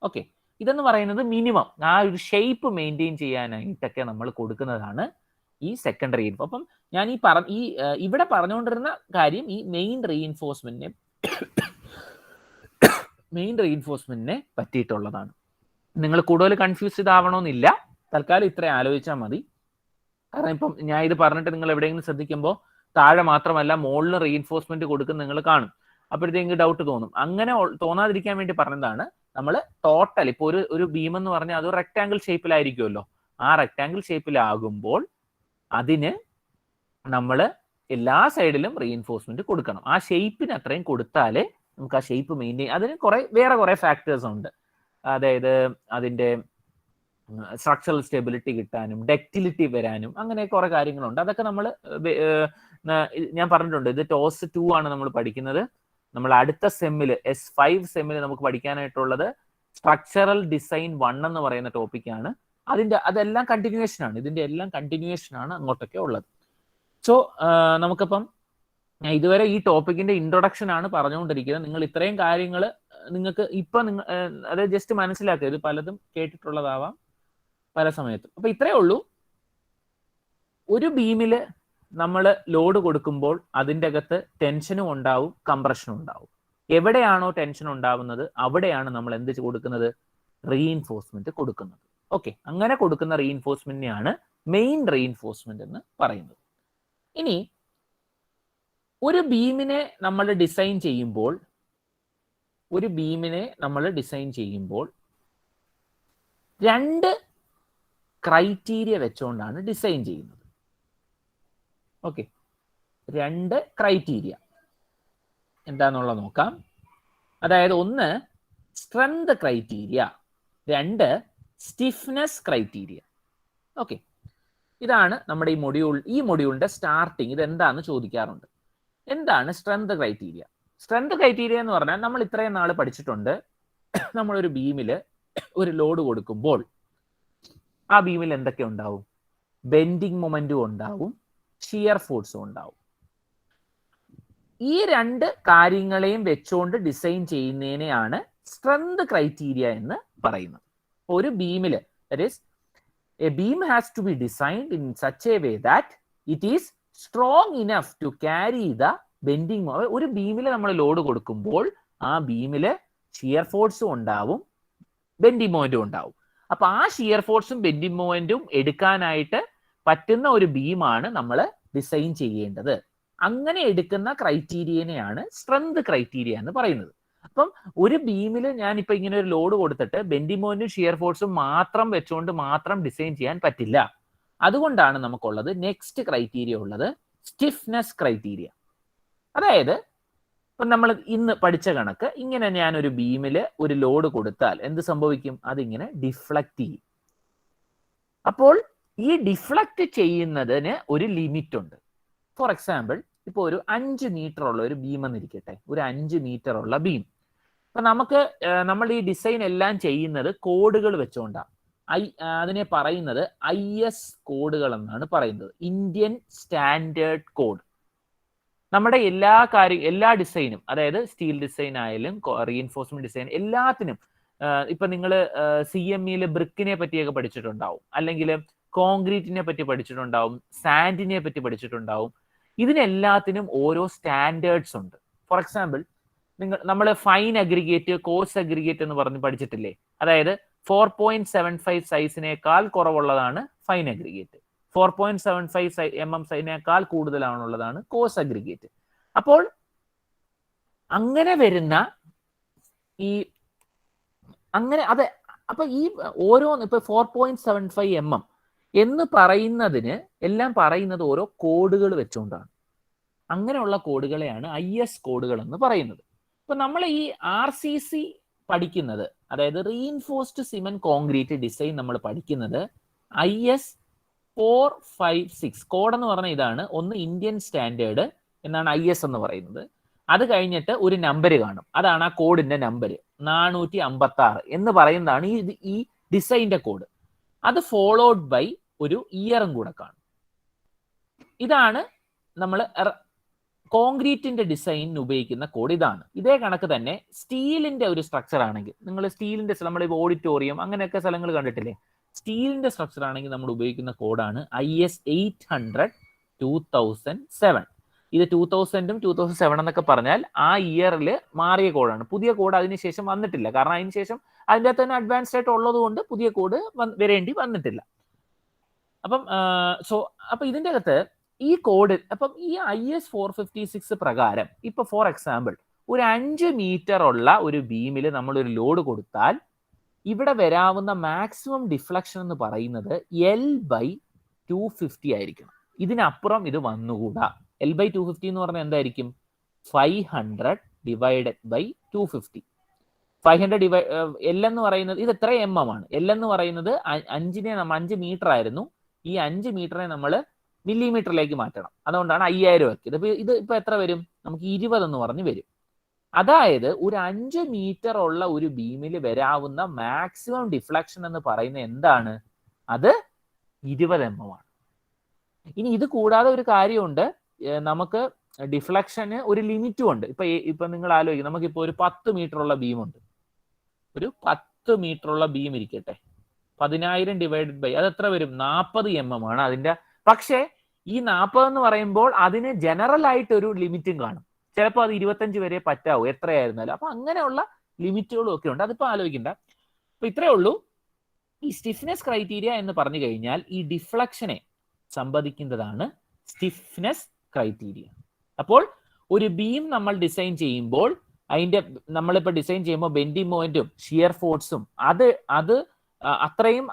ഓക്കെ, ഇതെന്ന് പറയുന്നത് മിനിമം ആ ഒരു ഷേപ്പ് മെയിൻറ്റെയിൻ ചെയ്യാനായിട്ടൊക്കെ നമ്മൾ കൊടുക്കുന്നതാണ് ഈ സെക്കൻഡറി റീഇൻഫോ. അപ്പം ഞാൻ ഇവിടെ പറഞ്ഞുകൊണ്ടിരുന്ന കാര്യം ഈ മെയിൻ റീഇൻഫോഴ്സ്മെന്റിനെ പറ്റിയിട്ടുള്ളതാണ്. നിങ്ങൾ കൂടുതൽ കൺഫ്യൂസ് ഇതാവണമെന്നില്ല, തൽക്കാലം ഇത്രയും ആലോചിച്ചാൽ മതി. കാരണം ഇപ്പം ഞാൻ ഇത് പറഞ്ഞിട്ട് നിങ്ങൾ എവിടെയെങ്കിലും ശ്രദ്ധിക്കുമ്പോൾ താഴെ മാത്രമല്ല മുകളിൽ റീഇൻഫോഴ്സ്മെന്റ് കൊടുക്കുന്ന നിങ്ങൾ കാണും. അപ്പോഴത്തേക്ക് ഡൗട്ട് തോന്നും. അങ്ങനെ തോന്നാതിരിക്കാൻ വേണ്ടി പറഞ്ഞതാണ് നമ്മൾ ടോട്ടൽ ഇപ്പോൾ ഒരു ബീം എന്ന് പറഞ്ഞാൽ അത് റെക്ടാങ്കിൾ ഷേപ്പിലായിരിക്കുമല്ലോ. ആ റെക്ടാങ്കിൾ ഷേപ്പിലാകുമ്പോൾ അതിന് നമ്മൾ എല്ലാ സൈഡിലും റീഇൻഫോഴ്സ്മെന്റ് കൊടുക്കണം. ആ ഷേപ്പിന് അത്രയും കൊടുത്താലേ നമുക്ക് ആ ഷേപ്പ് മെയിൻറ്റെയിൻ. അതിന് വേറെ കുറെ ഫാക്ടേഴ്സ് ഉണ്ട്. അതായത് അതിന്റെ സ്ട്രക്ചറൽ സ്റ്റെബിലിറ്റി കിട്ടാനും ഡക്റ്റിലിറ്റി വരാനും അങ്ങനെ കുറെ കാര്യങ്ങളുണ്ട്. അതൊക്കെ നമ്മൾ ഞാൻ പറഞ്ഞിട്ടുണ്ട്. ഇത് ടോസ് 2 ആണ് നമ്മൾ പഠിക്കുന്നത്. നമ്മൾ അടുത്ത സെമ്മിൽ S5 സെമ്മിൽ നമുക്ക് പഠിക്കാനായിട്ടുള്ളത് സ്ട്രക്ചറൽ ഡിസൈൻ 1 എന്ന് പറയുന്ന ടോപ്പിക്കാണ്. അതെല്ലാം കണ്ടിന്യൂവേഷൻ ആണ്. ഇതിന്റെ എല്ലാം കണ്ടിന്യൂവേഷൻ ആണ് അങ്ങോട്ടൊക്കെ ഉള്ളത്. സോ നമുക്കിപ്പം ഞാൻ ഇതുവരെ ഈ ടോപ്പിക്കിന്റെ ഇൻട്രൊഡക്ഷൻ ആണ് പറഞ്ഞുകൊണ്ടിരിക്കുന്നത്. നിങ്ങൾ ഇത്രയും കാര്യങ്ങൾ നിങ്ങൾക്ക് ഇപ്പൊ അത് ജസ്റ്റ് മനസ്സിലാക്കുക. ഇത് പലതും കേട്ടിട്ടുള്ളതാവാം പല സമയത്തും. അപ്പൊ ഇത്രയേ ഉള്ളൂ. ഒരു ബീമില് നമ്മൾ ലോഡ് കൊടുക്കുമ്പോൾ അതിൻ്റെ അകത്ത് ടെൻഷനും ഉണ്ടാവും, കംപ്രഷനും ഉണ്ടാവും. എവിടെയാണോ ടെൻഷൻ ഉണ്ടാവുന്നത് അവിടെയാണ് നമ്മൾ എന്ത് കൊടുക്കുന്നത്? റീഇൻഫോഴ്സ്മെന്റ് കൊടുക്കുന്നത്. ഓക്കെ, അങ്ങനെ കൊടുക്കുന്ന റീഇൻഫോഴ്സ്മെന്റിനെയാണ് മെയിൻ റീഇൻഫോഴ്സ്മെന്റ് എന്ന് പറയുന്നത്. ഇനി ഒരു ബീമിനെ നമ്മൾ ഡിസൈൻ ചെയ്യുമ്പോൾ രണ്ട് ക്രൈറ്റീരിയ വെച്ചുകൊണ്ടാണ് ഡിസൈൻ ചെയ്യുന്നത്. ഓക്കെ, രണ്ട് ക്രൈറ്റീരിയ എന്താണെന്നുള്ളത് നോക്കാം. അതായത് ഒന്ന് സ്ട്രെങ്ത് ക്രൈറ്റീരിയ, രണ്ട് സ്റ്റിഫ്നെസ് ക്രൈറ്റീരിയ. ഓക്കെ, ഇതാണ് നമ്മുടെ ഈ മൊഡ്യൂളിന്റെ സ്റ്റാർട്ടിങ്. ഇത് എന്താണെന്ന് ചോദിക്കാറുണ്ട്. എന്താണ് സ്ട്രെങ്ത് ക്രൈറ്റീരിയ? സ്ട്രെങ്ത് ക്രൈറ്റീരിയ എന്ന് പറഞ്ഞാൽ നമ്മൾ ഇത്രയും നാൾ പഠിച്ചിട്ടുണ്ട്. നമ്മളൊരു ബീമിൽ ഒരു ലോഡ് കൊടുക്കുമ്പോൾ ആ ബീമിൽ എന്തൊക്കെ ഉണ്ടാവും? ബെൻഡിങ് മൊമെന്റും ഉണ്ടാവും, ഷിയർ ഫോഴ്സും ഉണ്ടാവും. ഈ രണ്ട് കാര്യങ്ങളെയും വെച്ചുകൊണ്ട് ഡിസൈൻ ചെയ്യുന്നതിനെയാണ് സ്ട്രെങ്ത് ക്രൈറ്റീരിയ എന്ന് പറയുന്നത്. ഒരു ബീമിൽ that is a beam has to be designed in such a way that it is strong enough to carry the bending. ഒരു ബീമിൽ നമ്മൾ ലോഡ് കൊടുക്കുമ്പോൾ ആ ബീമിൽ ഷിയർ ഫോഴ്സും ഉണ്ടാവും, ബെൻഡിങ് മൊമെന്റും ഉണ്ടാവും. അപ്പൊ ആ ഷിയർ ഫോഴ്സും ബെൻഡിങ് മൊമെന്റും എടുക്കാനായിട്ട് പറ്റുന്ന ഒരു ബീമാണ് നമ്മൾ ഡിസൈൻ ചെയ്യേണ്ടത്. അങ്ങനെ എടുക്കുന്ന ക്രൈറ്റീരിയനെയാണ് സ്ട്രെങ്ത് ക്രൈറ്റീരിയ എന്ന് പറയുന്നത്. അപ്പം ഒരു ബീമിൽ ഞാൻ ഇപ്പൊ ഇങ്ങനെ ഒരു ലോഡ് കൊടുത്തിട്ട് ബെൻഡിങ് മൊമെന്റും ഷിയർ ഫോഴ്സും മാത്രം വെച്ചുകൊണ്ട് മാത്രം ഡിസൈൻ ചെയ്യാൻ പറ്റില്ല. അതുകൊണ്ടാണ് നമുക്കുള്ളത് നെക്സ്റ്റ് ക്രൈറ്റീരിയ ഉള്ളത് സ്റ്റിഫ്നെസ് ക്രൈറ്റീരിയ. അതായത് ഇപ്പൊ നമ്മൾ ഇന്ന് പഠിച്ച കണക്ക് ഇങ്ങനെ ഞാൻ ഒരു ബീമിൽ ഒരു ലോഡ് കൊടുത്താൽ എന്ത് സംഭവിക്കും? അതിങ്ങനെ ഡിഫ്ലക്ട് ചെയ്യും. അപ്പോൾ ഈ ഡിഫ്ലക്ട് ചെയ്യുന്നതിന് ഒരു ലിമിറ്റ് ഉണ്ട്. ഫോർ എക്സാമ്പിൾ ഇപ്പോൾ ഒരു 5 മീറ്റർ ഉള്ള ഒരു ബീം എന്നിരിക്കട്ടെ, ഒരു 5 മീറ്റർ ഉള്ള ബീം. അപ്പൊ നമ്മൾ ഈ ഡിസൈൻ എല്ലാം ചെയ്യുന്നത് കോഡുകൾ വെച്ചുകൊണ്ടാണ്. അതിനെ പറയുന്നത് IS കോഡുകൾ എന്നാണ് പറയുന്നത്, ഇന്ത്യൻ സ്റ്റാൻഡേർഡ് കോഡ്. നമ്മുടെ എല്ലാ ഡിസൈനും, അതായത് സ്റ്റീൽ ഡിസൈൻ ആയാലും റീഇൻഫോഴ്സ്മെന്റ് ഡിസൈൻ, എല്ലാത്തിനും ഇപ്പൊ നിങ്ങൾ CMEയിൽ ബ്രിക്കിനെ പറ്റിയൊക്കെ പഠിച്ചിട്ടുണ്ടാവും, അല്ലെങ്കിൽ കോൺക്രീറ്റിനെ പറ്റി പഠിച്ചിട്ടുണ്ടാവും, സാൻഡിനെ പറ്റി പഠിച്ചിട്ടുണ്ടാവും. ഇതിനെല്ലാത്തിനും ഓരോ സ്റ്റാൻഡേർഡ്സ് ഉണ്ട്. ഫോർ എക്സാമ്പിൾ നമ്മൾ ഫൈൻ അഗ്രിഗേറ്റ്, കോഴ്സ് അഗ്രിഗേറ്റ് എന്ന് പറഞ്ഞ് പഠിച്ചിട്ടില്ലേ? അതായത് 4.75 സൈസിനേക്കാൾ കുറവുള്ളതാണ് ഫൈൻ അഗ്രിഗേറ്റ്. 4.75 mm സൈസിനേക്കാൾ കൂടുതലാണുള്ളതാണ് കോഴ്സ് അഗ്രിഗേറ്റ്. അപ്പോൾ അങ്ങനെ വരുന്ന ഈ അങ്ങനെ അതെ, അപ്പൊ ഈ ഓരോന്ന് ഇപ്പൊ 4.75 mm എന്ന് പറയുന്നതിന് എല്ലാം പറയുന്നത് ഓരോ കോഡുകൾ വെച്ചുകൊണ്ടാണ്. അങ്ങനെയുള്ള കോഡുകളെയാണ് IS കോഡുകൾ എന്ന് പറയുന്നത്. ഇപ്പൊ നമ്മൾ ഈ RCC പഠിക്കുന്നത്, അതായത് റീഇൻഫോഴ്സ്ഡ് സിമന്റ് കോൺക്രീറ്റ് ഡിസൈൻ നമ്മൾ പഠിക്കുന്നത് IS 456 കോഡ് എന്ന് പറഞ്ഞാൽ ഇതാണ്. ഒന്ന് ഇന്ത്യൻ സ്റ്റാൻഡേർഡ് എന്നാണ് IS എന്ന് പറയുന്നത്. അത് കഴിഞ്ഞിട്ട് ഒരു നമ്പർ കാണും, അതാണ് ആ കോഡിന്റെ നമ്പർ 456 എന്ന് പറയുന്നതാണ് ഈ ഡിസൈൻ്റെ കോഡ്. അത് ഫോളോഡ് ബൈ ഒരു ഇയറും കൂടെ കാണും. ഇതാണ് നമ്മൾ കോൺക്രീറ്റിന്റെ ഡിസൈനിന് ഉപയോഗിക്കുന്ന കോഡ്. ഇതാണ്. ഇതേ കണക്ക് തന്നെ സ്റ്റീലിന്റെ ഒരു സ്ട്രക്ചർ ആണെങ്കിൽ, നിങ്ങൾ സ്റ്റീലിന്റെ നമ്മുടെ ഓഡിറ്റോറിയം അങ്ങനെയൊക്കെ സ്ഥലങ്ങൾ കണ്ടിട്ടില്ലേ, സ്റ്റീലിന്റെ സ്ട്രക്ചർ ആണെങ്കിൽ നമ്മൾ ഉപയോഗിക്കുന്ന കോഡാണ് IS 800-2007. ഇത് 2000-ഉം 2007 എന്നൊക്കെ പറഞ്ഞാൽ ആ ഇയറിൽ മാറിയ കോഡാണ്. പുതിയ കോഡ് അതിനുശേഷം വന്നിട്ടില്ല. കാരണം അതിനുശേഷം അതിൻ്റെ അകത്ത് തന്നെ അഡ്വാൻസ്ഡ് ആയിട്ട് ഉള്ളത് കൊണ്ട് പുതിയ കോഡ് വരേണ്ടി വന്നിട്ടില്ല. അപ്പം ഇതിൻ്റെ അകത്ത് ഈ കോഡ്, അപ്പം ഈ IS 456 പ്രകാരം ഇപ്പൊ ഫോർ എക്സാമ്പിൾ ഒരു 5 മീറ്റർ ഉള്ള ഒരു ബീമിൽ നമ്മൾ ഒരു ലോഡ് കൊടുത്താൽ ഇവിടെ വരാവുന്ന മാക്സിമം ഡിഫ്ലക്ഷൻ എന്ന് പറയുന്നത് L/250 ആയിരിക്കണം. ഇതിനപ്പുറം ഇത് വന്നുകൂടാ. L/250 എന്ന് പറഞ്ഞാൽ എന്തായിരിക്കും? 500 ഡിവൈഡഡ് ബൈ 250. 500 L എന്ന് പറയുന്നത് ഇത് എത്ര mm ആണ്? L എന്ന് പറയുന്നത് 5 മീറ്റർ ആയിരുന്നു. ഈ 5 മീറ്ററിനെ നമ്മൾ മില്ലിമീറ്ററിലേക്ക് മാറ്റണം. അതുകൊണ്ടാണ് 5000 വെക്കിയത്. ഇത് ഇപ്പൊ എത്ര വരും? നമുക്ക് 20 എന്ന് പറഞ്ഞ് വരും. അതായത് ഒരു 5 മീറ്റർ ഉള്ള ഒരു ബീമിൽ വരാവുന്ന മാക്സിമം ഡിഫ്ലക്ഷൻ എന്ന് പറയുന്നത് എന്താണ്? അത് 20 mm ആണ്. ഇനി ഇത് കൂടാതെ ഒരു കാര്യമുണ്ട്, നമുക്ക് ഡിഫ്ലക്ഷന് ഒരു ലിമിറ്റും ഉണ്ട്. ഇപ്പൊ നിങ്ങൾ ആലോചിക്കും, നമുക്കിപ്പോ ഒരു 10 മീറ്റർ ഉള്ള ബീമുണ്ട്. ഒരു 10 മീറ്റർ ഉള്ള ബീം ഇരിക്കട്ടെ, 10,000 ഡിവൈഡഡ് ബൈ അത് എത്ര വരും? 40 mm ആണ് അതിന്റെ. പക്ഷേ ഈ 40 എന്ന് പറയുമ്പോൾ അതിന് ജനറൽ ആയിട്ട് ഒരു ലിമിറ്റും കാണും. ചിലപ്പോൾ അത് 25 വരെ പറ്റാവൂ എത്രയായിരുന്നാലും. അപ്പൊ അങ്ങനെയുള്ള ലിമിറ്റുകളും ഒക്കെ ഉണ്ട്. അതിപ്പോ ആലോചിക്കണ്ട. അപ്പൊ ഇത്രയേ ഉള്ളൂ. ഈ സ്റ്റിഫ്നെസ് ക്രൈറ്റീരിയ എന്ന് പറഞ്ഞു കഴിഞ്ഞാൽ ഈ ഡിഫ്ലക്ഷനെ സംബന്ധിക്കുന്നതാണ് സ്റ്റിഫ്നെസ് ക്രൈറ്റീരിയ. അപ്പോൾ ഒരു ബീം നമ്മൾ ഡിസൈൻ ചെയ്യുമ്പോൾ നമ്മളിപ്പോൾ ഡിസൈൻ ചെയ്യുമ്പോൾ ബെൻഡിങ് മൊമെന്റും ഷിയർ ഫോഴ്സും അത് അത്രയും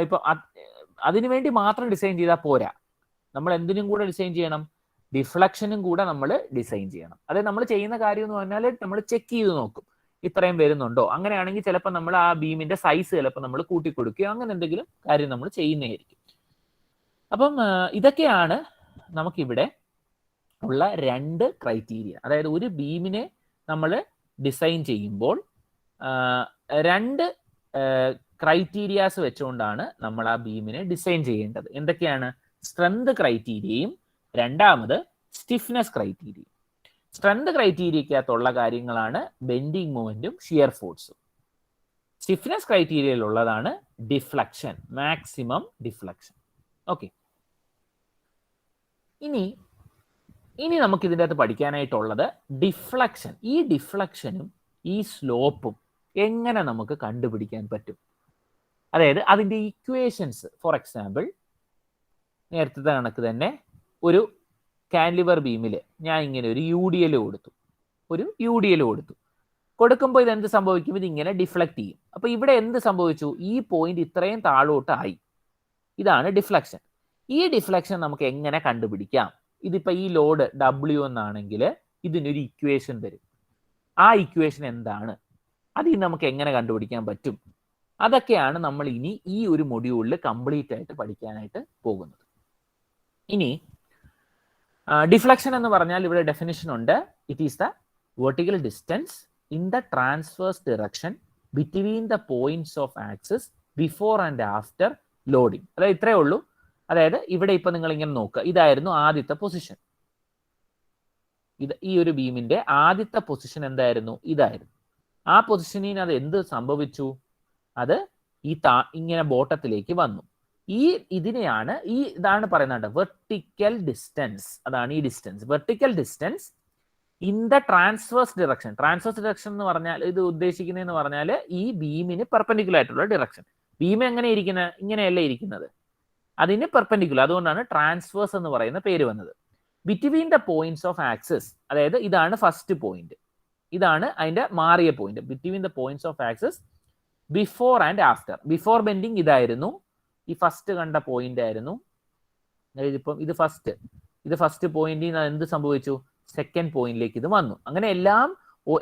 ഇപ്പൊ അതിനുവേണ്ടി മാത്രം ഡിസൈൻ ചെയ്താൽ പോരാ. നമ്മൾ എന്തിനും കൂടെ ഡിസൈൻ ചെയ്യണം? ഡിഫ്ലക്ഷനും കൂടെ നമ്മൾ ഡിസൈൻ ചെയ്യണം. അതായത് നമ്മൾ ചെയ്യുന്ന കാര്യം എന്ന് പറഞ്ഞാൽ നമ്മൾ ചെക്ക് ചെയ്ത് നോക്കും ഇത്രയും വരുന്നുണ്ടോ. അങ്ങനെയാണെങ്കിൽ ചിലപ്പോൾ നമ്മൾ ആ ബീമിന്റെ സൈസ് ചിലപ്പോൾ നമ്മൾ കൂട്ടിക്കൊടുക്കുകയോ അങ്ങനെ എന്തെങ്കിലും കാര്യം നമ്മൾ ചെയ്യുന്നതായിരിക്കും. അപ്പം ഇതൊക്കെയാണ് നമുക്കിവിടെ ഉള്ള 2 ക്രൈറ്റീരിയ. അതായത് ഒരു ബീമിനെ നമ്മൾ ഡിസൈൻ ചെയ്യുമ്പോൾ 2 ക്രൈറ്റീരിയാസ് വെച്ചുകൊണ്ടാണ് നമ്മൾ ആ ബീമിനെ ഡിസൈൻ ചെയ്യേണ്ടത്. എന്തൊക്കെയാണ്? സ്ട്രെങ്ത് ക്രൈറ്റീരിയയും രണ്ടാമത് സ്റ്റിഫ്നെസ് ക്രൈറ്റീരിയയും. സ്ട്രെങ്ത് ക്രൈറ്റീരിയക്കകത്തുള്ള കാര്യങ്ങളാണ് ബെൻഡിങ് മൊമെന്റും ഷിയർ ഫോഴ്സും. സ്റ്റിഫ്നെസ് ക്രൈറ്റീരിയയിലുള്ളതാണ് ഡിഫ്ലക്ഷൻ, മാക്സിമം ഡിഫ്ലക്ഷൻ. ഓക്കെ, ഇനി നമുക്ക് ഇതിൻ്റെ അകത്ത് പഠിക്കാനായിട്ടുള്ളത് ഡിഫ്ലക്ഷൻ. ഈ ഡിഫ്ലക്ഷനും ഈ സ്ലോപ്പും എങ്ങനെ നമുക്ക് കണ്ടുപിടിക്കാൻ പറ്റും? അതായത് അതിൻ്റെ ഇക്വേഷൻസ്. ഫോർ എക്സാമ്പിൾ നേരത്തെ കണക്ക് തന്നെ ഒരു കാൻലിവർ ബീമിൽ ഞാൻ ഇങ്ങനെ ഒരു UDL കൊടുത്തു. കൊടുക്കുമ്പോൾ ഇത് എന്ത് സംഭവിക്കും? ഇത് ഇങ്ങനെ ഡിഫ്ലക്ട് ചെയ്യും. അപ്പൊ ഇവിടെ എന്ത് സംഭവിച്ചു? ഈ പോയിന്റ് ഇത്രയും താഴോട്ടായി. ഇതാണ് ഡിഫ്ലക്ഷൻ. ഈ ഡിഫ്ലക്ഷൻ നമുക്ക് എങ്ങനെ കണ്ടുപിടിക്കാം? ഇതിപ്പോ ഈ ലോഡ് W എന്നാണെങ്കിൽ ഇതിനൊരു ഇക്വേഷൻ വരും. ആ ഇക്വേഷൻ എന്താണ്? അത് നമുക്ക് എങ്ങനെ കണ്ടുപിടിക്കാൻ പറ്റും? അതൊക്കെയാണ് നമ്മൾ ഇനി ഈ ഒരു മൊഡ്യൂളിൽ കംപ്ലീറ്റ് ആയിട്ട് പഠിക്കാനായിട്ട് പോകുന്നത്. ഇനി ഡിഫ്ലക്ഷൻ എന്ന് പറഞ്ഞാൽ ഇവിടെ ഡെഫിനിഷൻ ഉണ്ട്. It is the vertical distance in the transverse direction between the points of axis before and after loading. അതായത് ഇത്രയേ ഉള്ളൂ. അതായത് ഇവിടെ ഇപ്പൊ നിങ്ങൾ ഇങ്ങനെ നോക്കുക, ഇതായിരുന്നു ആദ്യത്തെ പൊസിഷൻ. ഈ ഒരു ബീമിന്റെ ആദ്യത്തെ പൊസിഷൻ എന്തായിരുന്നു? ഇതായിരുന്നു. ആ പൊസിഷനിൽ അത് എന്ത് സംഭവിച്ചു? അത് ഇങ്ങനെ ബോട്ടത്തിലേക്ക് വന്നു. ഇതാണ് പറയുന്നത് വെർട്ടിക്കൽ ഡിസ്റ്റൻസ്. അതാണ് ഈ distance. Vertical distance in the transverse direction. Transverse direction എന്ന് പറഞ്ഞാൽ ഇത് ഉദ്ദേശിക്കുന്നതെന്ന് പറഞ്ഞാൽ ഈ ബീമിന് പെർപെൻഡിക്കുലർ ആയിട്ടുള്ള ഡിറക്ഷൻ. ബീം എങ്ങനെ ഇരിക്കുന്നത്? ഇങ്ങനെയല്ല ഇരിക്കുന്നത്, അതിന് പെർപെൻഡിക്കുലർ. അതുകൊണ്ടാണ് ട്രാൻസ്വേഴ്സ് എന്ന് പറയുന്ന പേര് വന്നത്. Between the points of axis, അതായത് ഇതാണ് ഫസ്റ്റ് പോയിന്റ്, ഇതാണ് അതിന്റെ മാറിയ point. Between the points of axis before and after. Before bending ഇതായിരുന്നു, ഈ ഫസ്റ്റ് കണ്ട പോയിന്റ് ആയിരുന്നു. ഇപ്പം ഇത് ഫസ്റ്റ് പോയിന്റിൽ നിന്ന് എന്ത് സംഭവിച്ചു? സെക്കൻഡ് പോയിന്റിലേക്ക് ഇത് വന്നു. അങ്ങനെ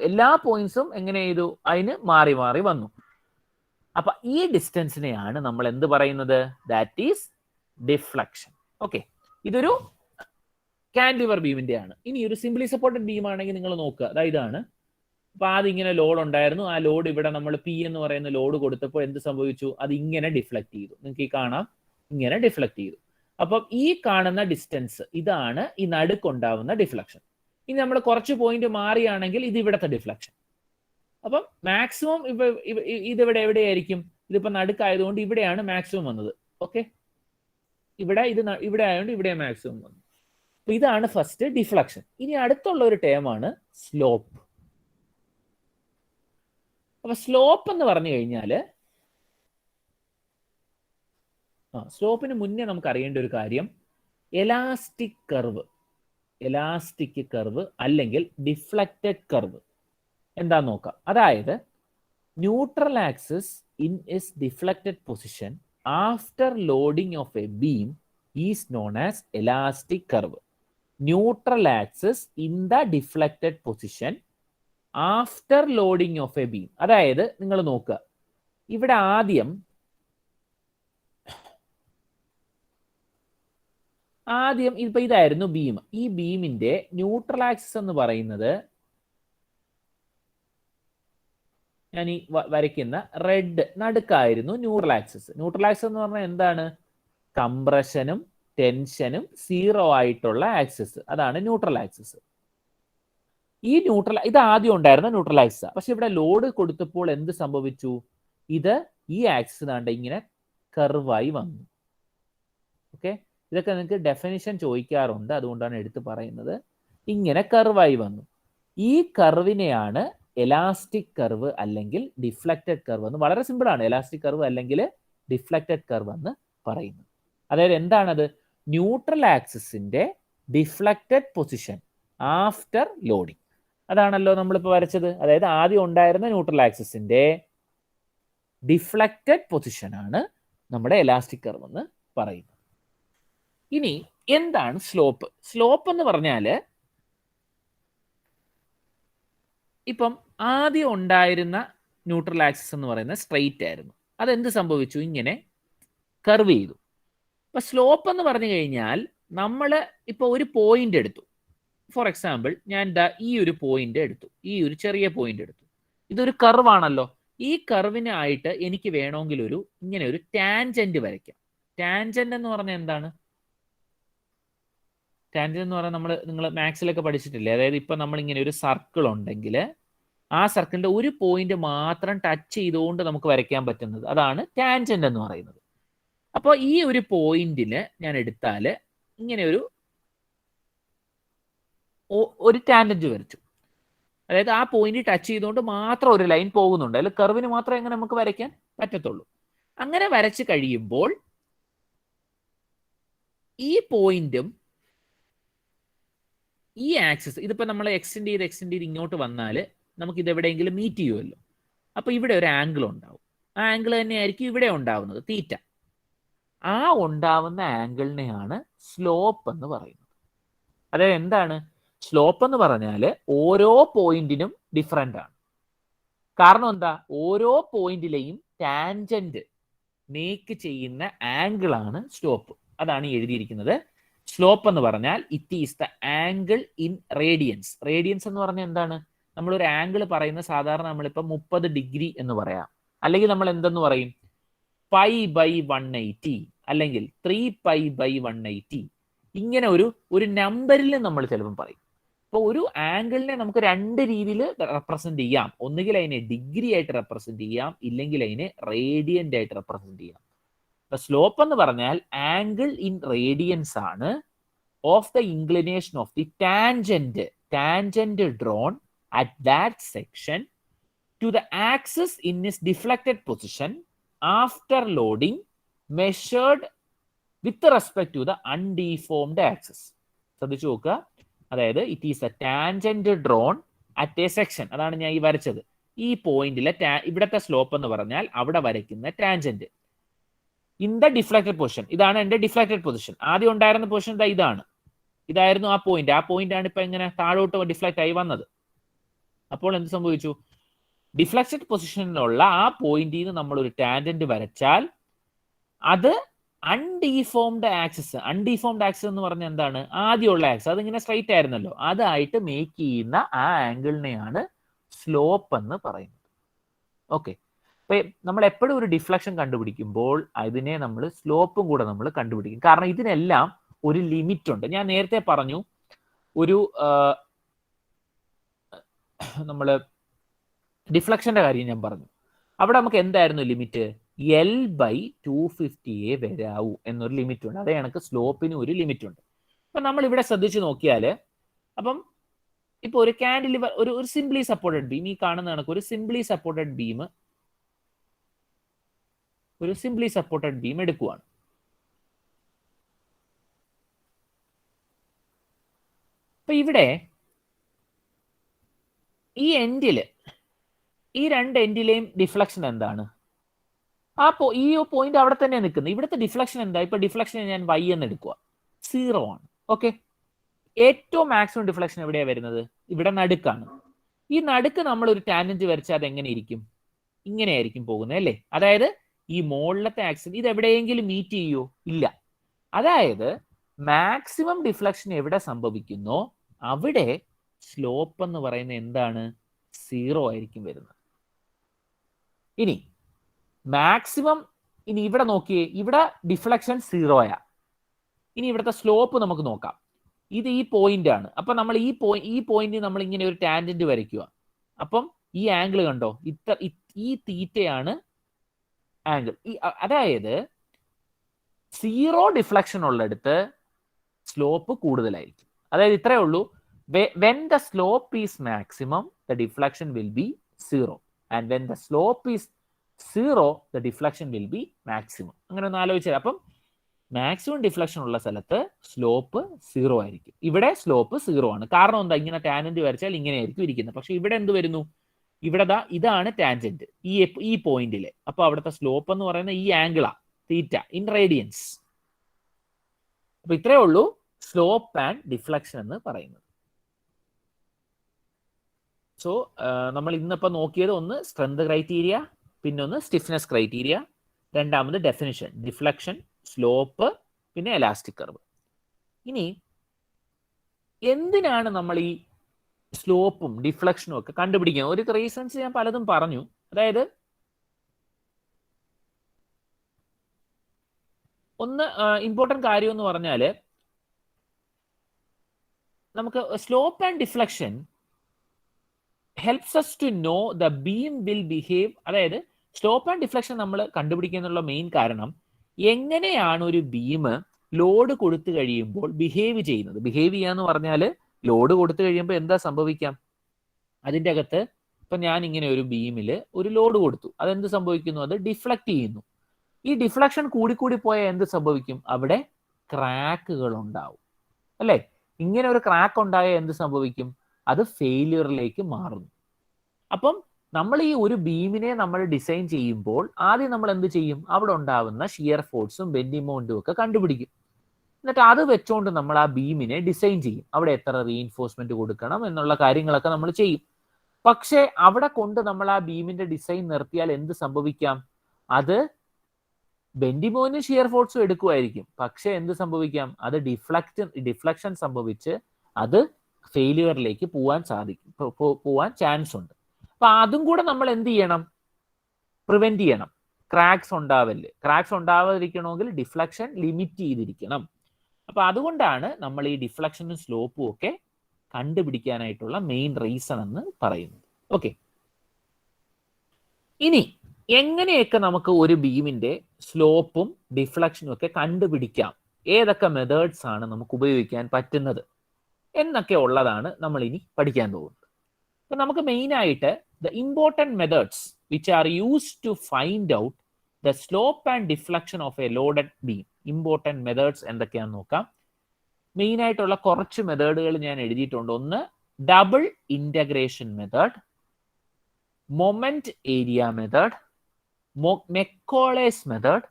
എല്ലാ പോയിന്റ്സും എങ്ങനെ ചെയ്തു? അതിന് മാറി മാറി വന്നു. അപ്പൊ ഈ ഡിസ്റ്റൻസിനെയാണ് നമ്മൾ എന്ത് പറയുന്നത്? That is deflection. ഓക്കെ, ഇതൊരു കാന്റിലിവർ ബീമിന്റെ ആണ്. ഇനി ഒരു സിംപ്ലി സപ്പോർട്ടഡ് ബീം ആണെങ്കിൽ നിങ്ങൾ നോക്കുക, അതായത് ഇതാണ്. അപ്പൊ ആദ്യം ഇങ്ങനെ ലോഡ് ഉണ്ടായിരുന്നു, ആ ലോഡ് ഇവിടെ നമ്മൾ പി എന്ന് പറയുന്ന ലോഡ് കൊടുത്തപ്പോൾ എന്ത് സംഭവിച്ചു? അത് ഇങ്ങനെ ഡിഫ്ലക്ട് ചെയ്തു. നിങ്ങൾക്ക് ഈ കാണാം, ഇങ്ങനെ ഡിഫ്ലക്ട് ചെയ്തു. അപ്പം ഈ കാണുന്ന ഡിസ്റ്റൻസ് ഇതാണ് ഈ നടുക്കുണ്ടാവുന്ന ഡിഫ്ലക്ഷൻ. ഇനി നമ്മൾ കുറച്ച് പോയിന്റ് മാറിയാണെങ്കിൽ ഇത് ഇവിടുത്തെ ഡിഫ്ലക്ഷൻ. അപ്പം മാക്സിമം ഇതിവിടെ എവിടെയായിരിക്കും? ഇതിപ്പോ നടുക്കായതുകൊണ്ട് ഇവിടെയാണ് മാക്സിമം വന്നത്. ഓക്കെ, ഇവിടെ ആയതുകൊണ്ട് ഇവിടെ മാക്സിമം വന്നു. അപ്പൊ ഇതാണ് ഫസ്റ്റ് ഡിഫ്ലക്ഷൻ. ഇനി അടുത്തുള്ള ഒരു ടേമാണ് സ്ലോപ്പ്. അപ്പൊ സ്ലോപ്പ് എന്ന് പറഞ്ഞു കഴിഞ്ഞാല്, സ്ലോപ്പിന് മുന്നേ നമുക്ക് അറിയേണ്ട ഒരു കാര്യം, എലാസ്റ്റിക് കർവ് അല്ലെങ്കിൽ ഡിഫ്ലക്റ്റഡ് കർവ് എന്താന്ന് നോക്കാം. അതായത് neutral axis in is deflected position after loading of a beam is known as elastic curve. Neutral axis in the deflected position after loading of a beam. അതായത് നിങ്ങൾ നോക്കുക, ഇവിടെ ആദ്യം ഇപ്പൊ ഇതായിരുന്നു ബീം. ഈ ബീമിന്റെ ന്യൂട്രൽ ആക്സിസ് എന്ന് പറയുന്നത് ഞാൻ ഈ വരയ്ക്കുന്ന റെഡ് നടുക്കായിരുന്നു ന്യൂട്രൽ ആക്സിസ്. ന്യൂട്രൽ ആക്സിസ് എന്ന് പറഞ്ഞാൽ എന്താണ്? കംപ്രഷനും ടെൻഷനും സീറോ ആയിട്ടുള്ള ആക്സിസ്, അതാണ് ന്യൂട്രൽ ആക്സിസ്. ഇത് ആദ്യം ഉണ്ടായിരുന്ന ന്യൂട്രൽ ആക്സിസ്. പക്ഷെ ഇവിടെ ലോഡ് കൊടുത്തപ്പോൾ എന്ത് സംഭവിച്ചു? ഈ ആക്സിസ് കണ്ട ഇങ്ങനെ കർവായി വന്നു. ഓക്കെ, ഇതൊക്കെ നിങ്ങൾക്ക് ഡെഫിനിഷൻ ചോദിക്കാറുണ്ട്, അതുകൊണ്ടാണ് എടുത്ത് പറയുന്നത്. ഇങ്ങനെ കർവായി വന്നു. ഈ കർവിനെയാണ് എലാസ്റ്റിക് കർവ് അല്ലെങ്കിൽ ഡിഫ്ലക്റ്റഡ് കർവ് എന്ന്, വളരെ സിമ്പിൾ ആണ്, എലാസ്റ്റിക് കർവ് അല്ലെങ്കിൽ ഡിഫ്ലക്റ്റഡ് കർവ് എന്ന് പറയുന്നത്. അതായത് എന്താണത്? ന്യൂട്രൽ ആക്സിസിന്റെ ഡിഫ്ലക്റ്റഡ് പൊസിഷൻ ആഫ്റ്റർ ലോഡിംഗ്. അതാണല്ലോ നമ്മളിപ്പോൾ വരച്ചത്. അതായത് ആദ്യം ഉണ്ടായിരുന്ന ന്യൂട്രൽ ആക്സിസിന്റെ ഡിഫ്ലക്റ്റഡ് പൊസിഷൻ ആണ് നമ്മുടെ എലാസ്റ്റിക് കർവ് എന്ന് പറയുന്നത്. ഇനി എന്താണ് സ്ലോപ്പ്? സ്ലോപ്പ് എന്ന് പറഞ്ഞാല് ഇപ്പം ആദ്യം ഉണ്ടായിരുന്ന ന്യൂട്രൽ ആക്സിസ് എന്ന് പറയുന്നത് സ്ട്രെയിറ്റ് ആയിരുന്നു. അതെന്ത് സംഭവിച്ചു? ഇങ്ങനെ കർവ് ചെയ്തു. അപ്പൊ സ്ലോപ്പ് എന്ന് പറഞ്ഞു കഴിഞ്ഞാൽ നമ്മൾ ഇപ്പൊ ഒരു പോയിന്റ് എടുത്തു. ഫോർ എക്സാമ്പിൾ ഞാൻ ഈ ഒരു പോയിന്റ് എടുത്തു, ഈ ഒരു ചെറിയ പോയിന്റ് എടുത്തു. ഇതൊരു കർവാണല്ലോ. ഈ കർവിനായിട്ട് എനിക്ക് വേണമെങ്കിൽ ഇങ്ങനെ ഒരു ടാൻജന്റ് വരയ്ക്കാം. ടാൻജന്റ് എന്ന് പറഞ്ഞാൽ എന്താണ്? ടാൻജന്റ് എന്ന് പറഞ്ഞാൽ നിങ്ങൾ മാത്സിലൊക്കെ പഠിച്ചിട്ടില്ലേ? അതായത് ഇപ്പൊ നമ്മൾ ഇങ്ങനെ ഒരു സർക്കിൾ ഉണ്ടെങ്കിൽ ആ സർക്കിളിന്റെ ഒരു പോയിന്റ് മാത്രം ടച്ച് ചെയ്തുകൊണ്ട് നമുക്ക് വരയ്ക്കാൻ പറ്റുന്നത്, അതാണ് ടാൻജന്റ് എന്ന് പറയുന്നത്. അപ്പോൾ ഈ ഒരു പോയിന്റിന് ഞാൻ എടുത്താൽ ഇങ്ങനെ ഒരു ടാൻജന്റ് വരച്ചു. അതായത് ആ പോയിന്റ് ടച്ച് ചെയ്തുകൊണ്ട് മാത്രം ഒരു ലൈൻ പോകുന്നുണ്ട്. അതിൽ കർവിന് മാത്രമേ എങ്ങനെ നമുക്ക് വരയ്ക്കാൻ പറ്റത്തുള്ളൂ. അങ്ങനെ വരച്ച് കഴിയുമ്പോൾ ഈ പോയിന്റും ഈ ആക്സിസ് ഇതിപ്പോ നമ്മൾ എക്സ്റ്റെൻഡ് ചെയ്ത് ഇങ്ങോട്ട് വന്നാൽ നമുക്ക് ഇത് എവിടെയെങ്കിലും മീറ്റ് ചെയ്യുമല്ലോ. അപ്പൊ ഇവിടെ ഒരു ആംഗിൾ ഉണ്ടാവും. ആ ആംഗിൾ തന്നെയായിരിക്കും ഇവിടെ ഉണ്ടാവുന്നത്, തീറ്റ. ആ ഉണ്ടാവുന്ന ആംഗിളിനെയാണ് സ്ലോപ്പ് എന്ന് പറയുന്നത്. അതായത് എന്താണ് സ്ലോപ്പ് എന്ന് പറഞ്ഞാൽ? ഓരോ പോയിന്റിനും ഡിഫറെന്റ് ആണ്. കാരണം എന്താ? ഓരോ പോയിന്റിലെയും ടാൻജന്റ് മേക്ക് ചെയ്യുന്ന ആംഗിൾ ആണ് സ്ലോപ്പ്. അതാണ് എഴുതിയിരിക്കുന്നത്. സ്ലോപ്പ് എന്ന് പറഞ്ഞാൽ it is the angle in radians. Radians എന്ന് പറഞ്ഞാൽ എന്താണ്? നമ്മളൊരു ആംഗിൾ പറയുന്ന സാധാരണ നമ്മളിപ്പോൾ 30 ഡിഗ്രി എന്ന് പറയാം, അല്ലെങ്കിൽ നമ്മൾ എന്തെന്ന് പറയും? π/180 അല്ലെങ്കിൽ 3π/180. ഇങ്ങനെ ഒരു നമ്പറിൽ നമ്മൾ ചിലപ്പോൾ പറയും. അപ്പോൾ ഒരു ആംഗിളിനെ നമുക്ക് രണ്ട് രീതിയിൽ റെപ്രസെന്റ് ചെയ്യാം. ഒന്നുകിൽ അതിനെ ഡിഗ്രി ആയിട്ട് റെപ്രസെന്റ് ചെയ്യാം, ഇല്ലെങ്കിൽ അതിനെ റേഡിയന്റ് ആയിട്ട് റെപ്രസെന്റ് ചെയ്യാം. സ്ലോപ്പ് എന്ന് പറഞ്ഞാൽ ആംഗിൾ ഇൻ റേഡിയൻസ് ആണ്. of the inclination of the tangent drawn at that section to the axis in its deflected position after loading measured with respect to the undeformed axis. ശ്രദ്ധിച്ചു നോക്കുക. അതായത് it is A tangent drone at A section. അതാണ് ഞാൻ ഈ വരച്ചത്. ഈ പോയിന്റിലെ ഇവിടത്തെ സ്ലോപ്പ് എന്ന് പറഞ്ഞാൽ അവിടെ വരയ്ക്കുന്ന tangent in the deflected position. ഇതാണ് എന്റെ ഡിഫ്ലക്റ്റഡ് പൊസിഷൻ. ആദ്യം ഉണ്ടായിരുന്ന പൊസിഷൻ ഇതാണ്. ഇതായിരുന്നു ആ പോയിന്റ്. ആ പോയിന്റ് ആണ് ഇപ്പൊ എങ്ങനെ താഴോട്ട് ഡിഫ്ലക്റ്റ് ആയി വന്നത്. അപ്പോൾ എന്ത് സംഭവിച്ചു? ഡിഫ്ലക്റ്റഡ് പൊസിഷനിലുള്ള ആ പോയിന്റിൽ നിന്ന് നമ്മൾ ഒരു ടാൻജന്റ് വരച്ചാൽ അത് അൺഡിഫോംഡ് ആക്സിസ് എന്ന് പറഞ്ഞാൽ എന്താണ്? ആദ്യമുള്ള ആക്സിസ് അതിങ്ങനെ സ്ട്രൈറ്റ് ആയിരുന്നല്ലോ, അതായിട്ട് മേക്ക് ചെയ്യുന്ന ആ ആംഗിളിനെയാണ് സ്ലോപ്പ് എന്ന് പറയുന്നത്. ഓക്കെ, അപ്പൊ നമ്മൾ എപ്പോഴും ഒരു ഡിഫ്ലക്ഷൻ കണ്ടുപിടിക്കുമ്പോൾ അതിനെ നമ്മൾ സ്ലോപ്പും കൂടെ നമ്മൾ കണ്ടുപിടിക്കും. കാരണം ഇതിനെല്ലാം ഒരു ലിമിറ്റ് ഉണ്ട്. ഞാൻ നേരത്തെ പറഞ്ഞു, ഒരു നമ്മൾ ഡിഫ്ലക്ഷന്റെ കാര്യം ഞാൻ പറഞ്ഞു. അവിടെ നമുക്ക് എന്തായിരുന്നു ലിമിറ്റ്? L/250 വരാവൂ എന്നൊരു ലിമിറ്റ് ഉണ്ട്. അതേ കണക്ക് സ്ലോപ്പിന് ഒരു ലിമിറ്റ് ഉണ്ട്. അപ്പൊ നമ്മൾ ഇവിടെ ശ്രദ്ധിച്ചു നോക്കിയാൽ, അപ്പം ഇപ്പൊ ഒരു കാൻഡിലിവർ, ഒരു സിംപ്ലി സപ്പോർട്ടഡ് ബീം, ഈ കാണുന്ന കണക്ക് ഒരു സിംപ്ലി സപ്പോർട്ടഡ് ബീം എടുക്കുവാണ്. അപ്പൊ ഇവിടെ ഈ എൻഡില്, ഈ രണ്ട് എൻഡിലെയും ഡിഫ്ലക്ഷൻ എന്താണ്? ഈ പോയിന്റ് അവിടെ തന്നെ നിൽക്കുന്നത്. ഇവിടുത്തെ ഡിഫ്ലക്ഷൻ എന്താ? ഇപ്പൊ ഡിഫ്ലക്ഷൻ ഞാൻ y എന്ന് എടുക്കുക, 0 ആണ്. ഓക്കെ, ഏറ്റവും മാക്സിമം ഡിഫ്ലക്ഷൻ എവിടെയാണ് വരുന്നത്? ഇവിടെ നടുക്കാണ്. ഈ നടുക്ക് നമ്മൾ ഒരു ടാൻജന്റ് വരച്ചാൽ അത് എങ്ങനെ ഇരിക്കും? ഇങ്ങനെയായിരിക്കും പോകുന്നത് അല്ലേ? അതായത് ഈ മുകളിലത്തെ ആക്സിസ് ഇത് എവിടെയെങ്കിലും മീറ്റ് ചെയ്യോ? ഇല്ല. അതായത് മാക്സിമം ഡിഫ്ലക്ഷൻ എവിടെ സംഭവിക്കുന്നോ അവിടെ സ്ലോപ്പ് എന്ന് പറയുന്നത് എന്താണ്? 0 ആയിരിക്കും വരുന്നത്. ഇനി മാക്സിമം, ഇനി ഇവിടെ നോക്കിയേ, ഇവിടെ ഡിഫ്ലക്ഷൻ 0 ഇനി ഇവിടുത്തെ സ്ലോപ്പ് നമുക്ക് നോക്കാം. ഇത് ഈ പോയിന്റ് ആണ്. അപ്പൊ നമ്മൾ ഈ പോയിന്റിൽ നമ്മൾ ഇങ്ങനെ ഒരു ടാൻജന്റ് വരയ്ക്കുക. അപ്പം ഈ ആംഗിൾ കണ്ടോ? ഈ തീറ്റയാണ് ആംഗിൾ. അതായത് 0 ഡിഫ്ലക്ഷൻ ഉള്ളിടത്ത് സ്ലോപ്പ് കൂടുതലായിരിക്കും. അതായത് ഇത്രയേ ഉള്ളൂ. when the slope is maximum, the deflection will be 0, and when the slope is 0, the deflection will be maximum. അങ്ങനെ ഒന്ന് ആലോചിച്ചാൽ, അപ്പം മാക്സിമം ഡിഫ്ലക്ഷൻ ഉള്ള സ്ഥലത്ത് സ്ലോപ്പ് 0 ആയിരിക്കും. ഇവിടെ സ്ലോപ്പ് 0 ആണ്. കാരണം എന്താ? ഇങ്ങനെ ടാൻജന്റ് വരച്ചാൽ ഇങ്ങനെയായിരിക്കും ഇരിക്കുന്നത്. പക്ഷെ ഇവിടെ എന്ത് വരുന്നു? ഇവിടെ ഇതാണ് ടാൻജന്റ് ഈ പോയിന്റില്. അപ്പൊ അവിടുത്തെ സ്ലോപ്പ് എന്ന് പറയുന്നത് ഈ ആംഗിളാ, തീറ്റ ഇൻ റേഡിയൻസ്. അപ്പൊ ഇത്രയേ ഉള്ളൂ സ്ലോപ്പ് ആൻഡ് ഡിഫ്ലക്ഷൻ എന്ന് പറയുന്നത്. സോ നമ്മൾ ഇന്നിപ്പോൾ നോക്കിയത് ഒന്ന് സ്ട്രെങ്ത് ക്രൈറ്റീരിയ, പിന്നെ ഒന്ന് സ്റ്റിഫ്നെസ് ക്രൈറ്റീരിയ, രണ്ടാമത് ഡെഫിനിഷൻ, ഡിഫ്ലക്ഷൻ, സ്ലോപ്പ്, പിന്നെ എലാസ്റ്റിക് കർവ്. ഇനി എന്തിനാണ് നമ്മൾ ഈ സ്ലോപ്പും ഡിഫ്ലക്ഷനും ഒക്കെ കണ്ടുപിടിക്കുന്നത്? ഒരു റീസൺസ് ഞാൻ പലതും പറഞ്ഞു. അതായത് ഒന്ന് ഇമ്പോർട്ടൻറ്റ് കാര്യം എന്ന് പറഞ്ഞാൽ, നമുക്ക് slope and deflection helps us to know the beam will behave. അതായത് സ്ലോപ്പ് ആൻഡ് ഡിഫ്ലക്ഷൻ നമ്മൾ കണ്ടുപിടിക്കാനുള്ള മെയിൻ കാരണം, എങ്ങനെയാണ് ഒരു ബീം ലോഡ് കൊടുത്തു കഴിയുമ്പോൾ ബിഹേവ് ചെയ്യുന്നത്. ബിഹേവ് ചെയ്യാന്ന് പറഞ്ഞാൽ ലോഡ് കൊടുത്തു കഴിയുമ്പോൾ എന്താ സംഭവിക്കാം? അതിൻ്റെ അകത്ത് ഇപ്പൊ ഞാൻ ഇങ്ങനെ ഒരു ബീമിൽ ഒരു ലോഡ് കൊടുത്തു, അതെന്ത് സംഭവിക്കുന്നു? അത് ഡിഫ്ലക്ട് ചെയ്യുന്നു. ഈ ഡിഫ്ലക്ഷൻ കൂടിക്കൂടി പോയാൽ എന്ത് സംഭവിക്കും? അവിടെ ക്രാക്കുകൾ ഉണ്ടാവും അല്ലേ? ഇങ്ങനെ ഒരു ക്രാക്ക് ഉണ്ടായാൽ എന്ത് സംഭവിക്കും? അത് ഫെയിലിയറിലേക്ക് മാറുന്നു. അപ്പം നമ്മൾ ഈ ഒരു ബീമിനെ നമ്മൾ ഡിസൈൻ ചെയ്യുമ്പോൾ ആദ്യം നമ്മൾ എന്ത് ചെയ്യും? അവിടെ ഉണ്ടാവുന്ന ഷിയർ ഫോഴ്സും ബെൻഡിങ് മൊമെന്റും ഒക്കെ കണ്ടുപിടിക്കും. എന്നിട്ട് അത് വെച്ചുകൊണ്ട് നമ്മൾ ആ ബീമിനെ ഡിസൈൻ ചെയ്യും. അവിടെ എത്ര റീഇൻഫോഴ്സ്മെന്റ് കൊടുക്കണം എന്നുള്ള കാര്യങ്ങളൊക്കെ നമ്മൾ ചെയ്യും. പക്ഷെ അവിടെ കൊണ്ട് നമ്മൾ ആ ബീമിന്റെ ഡിസൈൻ നിർത്തിയാൽ എന്ത് സംഭവിക്കാം? അത് ബെൻഡിങ് മൊമെന്റും ഷിയർ ഫോഴ്സും എടുക്കുമായിരിക്കും. പക്ഷെ എന്ത് സംഭവിക്കാം? അത് ഡിഫ്ലക്ഷൻ സംഭവിച്ച് അത് ഫെയിലിയറിലേക്ക് പോവാൻ ചാൻസ് ഉണ്ട്. അപ്പൊ അതും കൂടെ നമ്മൾ എന്ത് ചെയ്യണം? പ്രിവെന്റ് ചെയ്യണം. ക്രാക്സ് ഉണ്ടാവാതിരിക്കണമെങ്കിൽ ഡിഫ്ലക്ഷൻ ലിമിറ്റ് ചെയ്തിരിക്കണം. അപ്പൊ അതുകൊണ്ടാണ് നമ്മൾ ഈ ഡിഫ്ലക്ഷനും സ്ലോപ്പും ഒക്കെ കണ്ടുപിടിക്കാനായിട്ടുള്ള മെയിൻ റീസൺ എന്ന് പറയുന്നത്. ഓക്കെ, ഇനി എങ്ങനെയൊക്കെ നമുക്ക് ഒരു ബീമിന്റെ സ്ലോപ്പും ഡിഫ്ലക്ഷനും ഒക്കെ കണ്ടുപിടിക്കാം ഏതൊക്കെ മെത്തേഡ്സ് ആണ് നമുക്ക് ഉപയോഗിക്കാൻ പറ്റുന്നത് എന്നൊക്കെ ഉള്ളതാണ് നമ്മൾ ഇനി പഠിക്കാൻ പോകുന്നത്. അപ്പൊ നമുക്ക് മെയിൻ ആയിട്ട് the important methods which are used to find out the slope and deflection of a loaded beam. Important methods എന്തൊക്കെയാണെന്ന് നോക്കാം. മെയിൻ ആയിട്ടുള്ള കുറച്ച് മെത്തേഡുകൾ ഞാൻ എഴുതിയിട്ടുണ്ട്. ഒന്ന് double integration method, moment area method, Macaulay's method,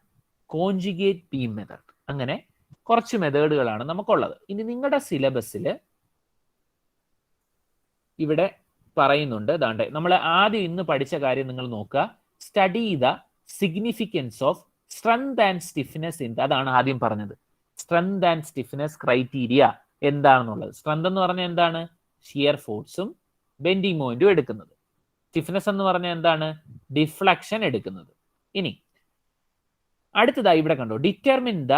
conjugate beam method. അങ്ങനെ കുറച്ച് മെത്തേഡുകളാണ് നമുക്കുള്ളത്. ഇനി നിങ്ങളുടെ സിലബസിൽ ഇവിടെ പറയുന്നുണ്ട്, ദാണ്ടെ നമ്മൾ ആദ്യം ഇന്ന് പഠിച്ച കാര്യം നിങ്ങൾ നോക്കുക. Study the significance of strength and stiffness in, അതാണ് ആദ്യം പറഞ്ഞത്. സ്ട്രെങ്ത് ആൻഡ് സ്റ്റിഫ്നെസ് ക്രൈറ്റീരിയ എന്താണെന്നുള്ളത്. സ്ട്രെങ്ത് എന്ന് പറഞ്ഞാൽ എന്താണ്? ഷിയർ ഫോഴ്സും ബെൻഡിങ് മൊമെന്റും എടുക്കുന്നത്. സ്റ്റിഫ്നെസ് എന്ന് പറഞ്ഞാൽ എന്താണ്? ഡിഫ്ലക്ഷൻ എടുക്കുന്നത്. ഇനി അടുത്തതായി ഇവിടെ കണ്ടോ, determine the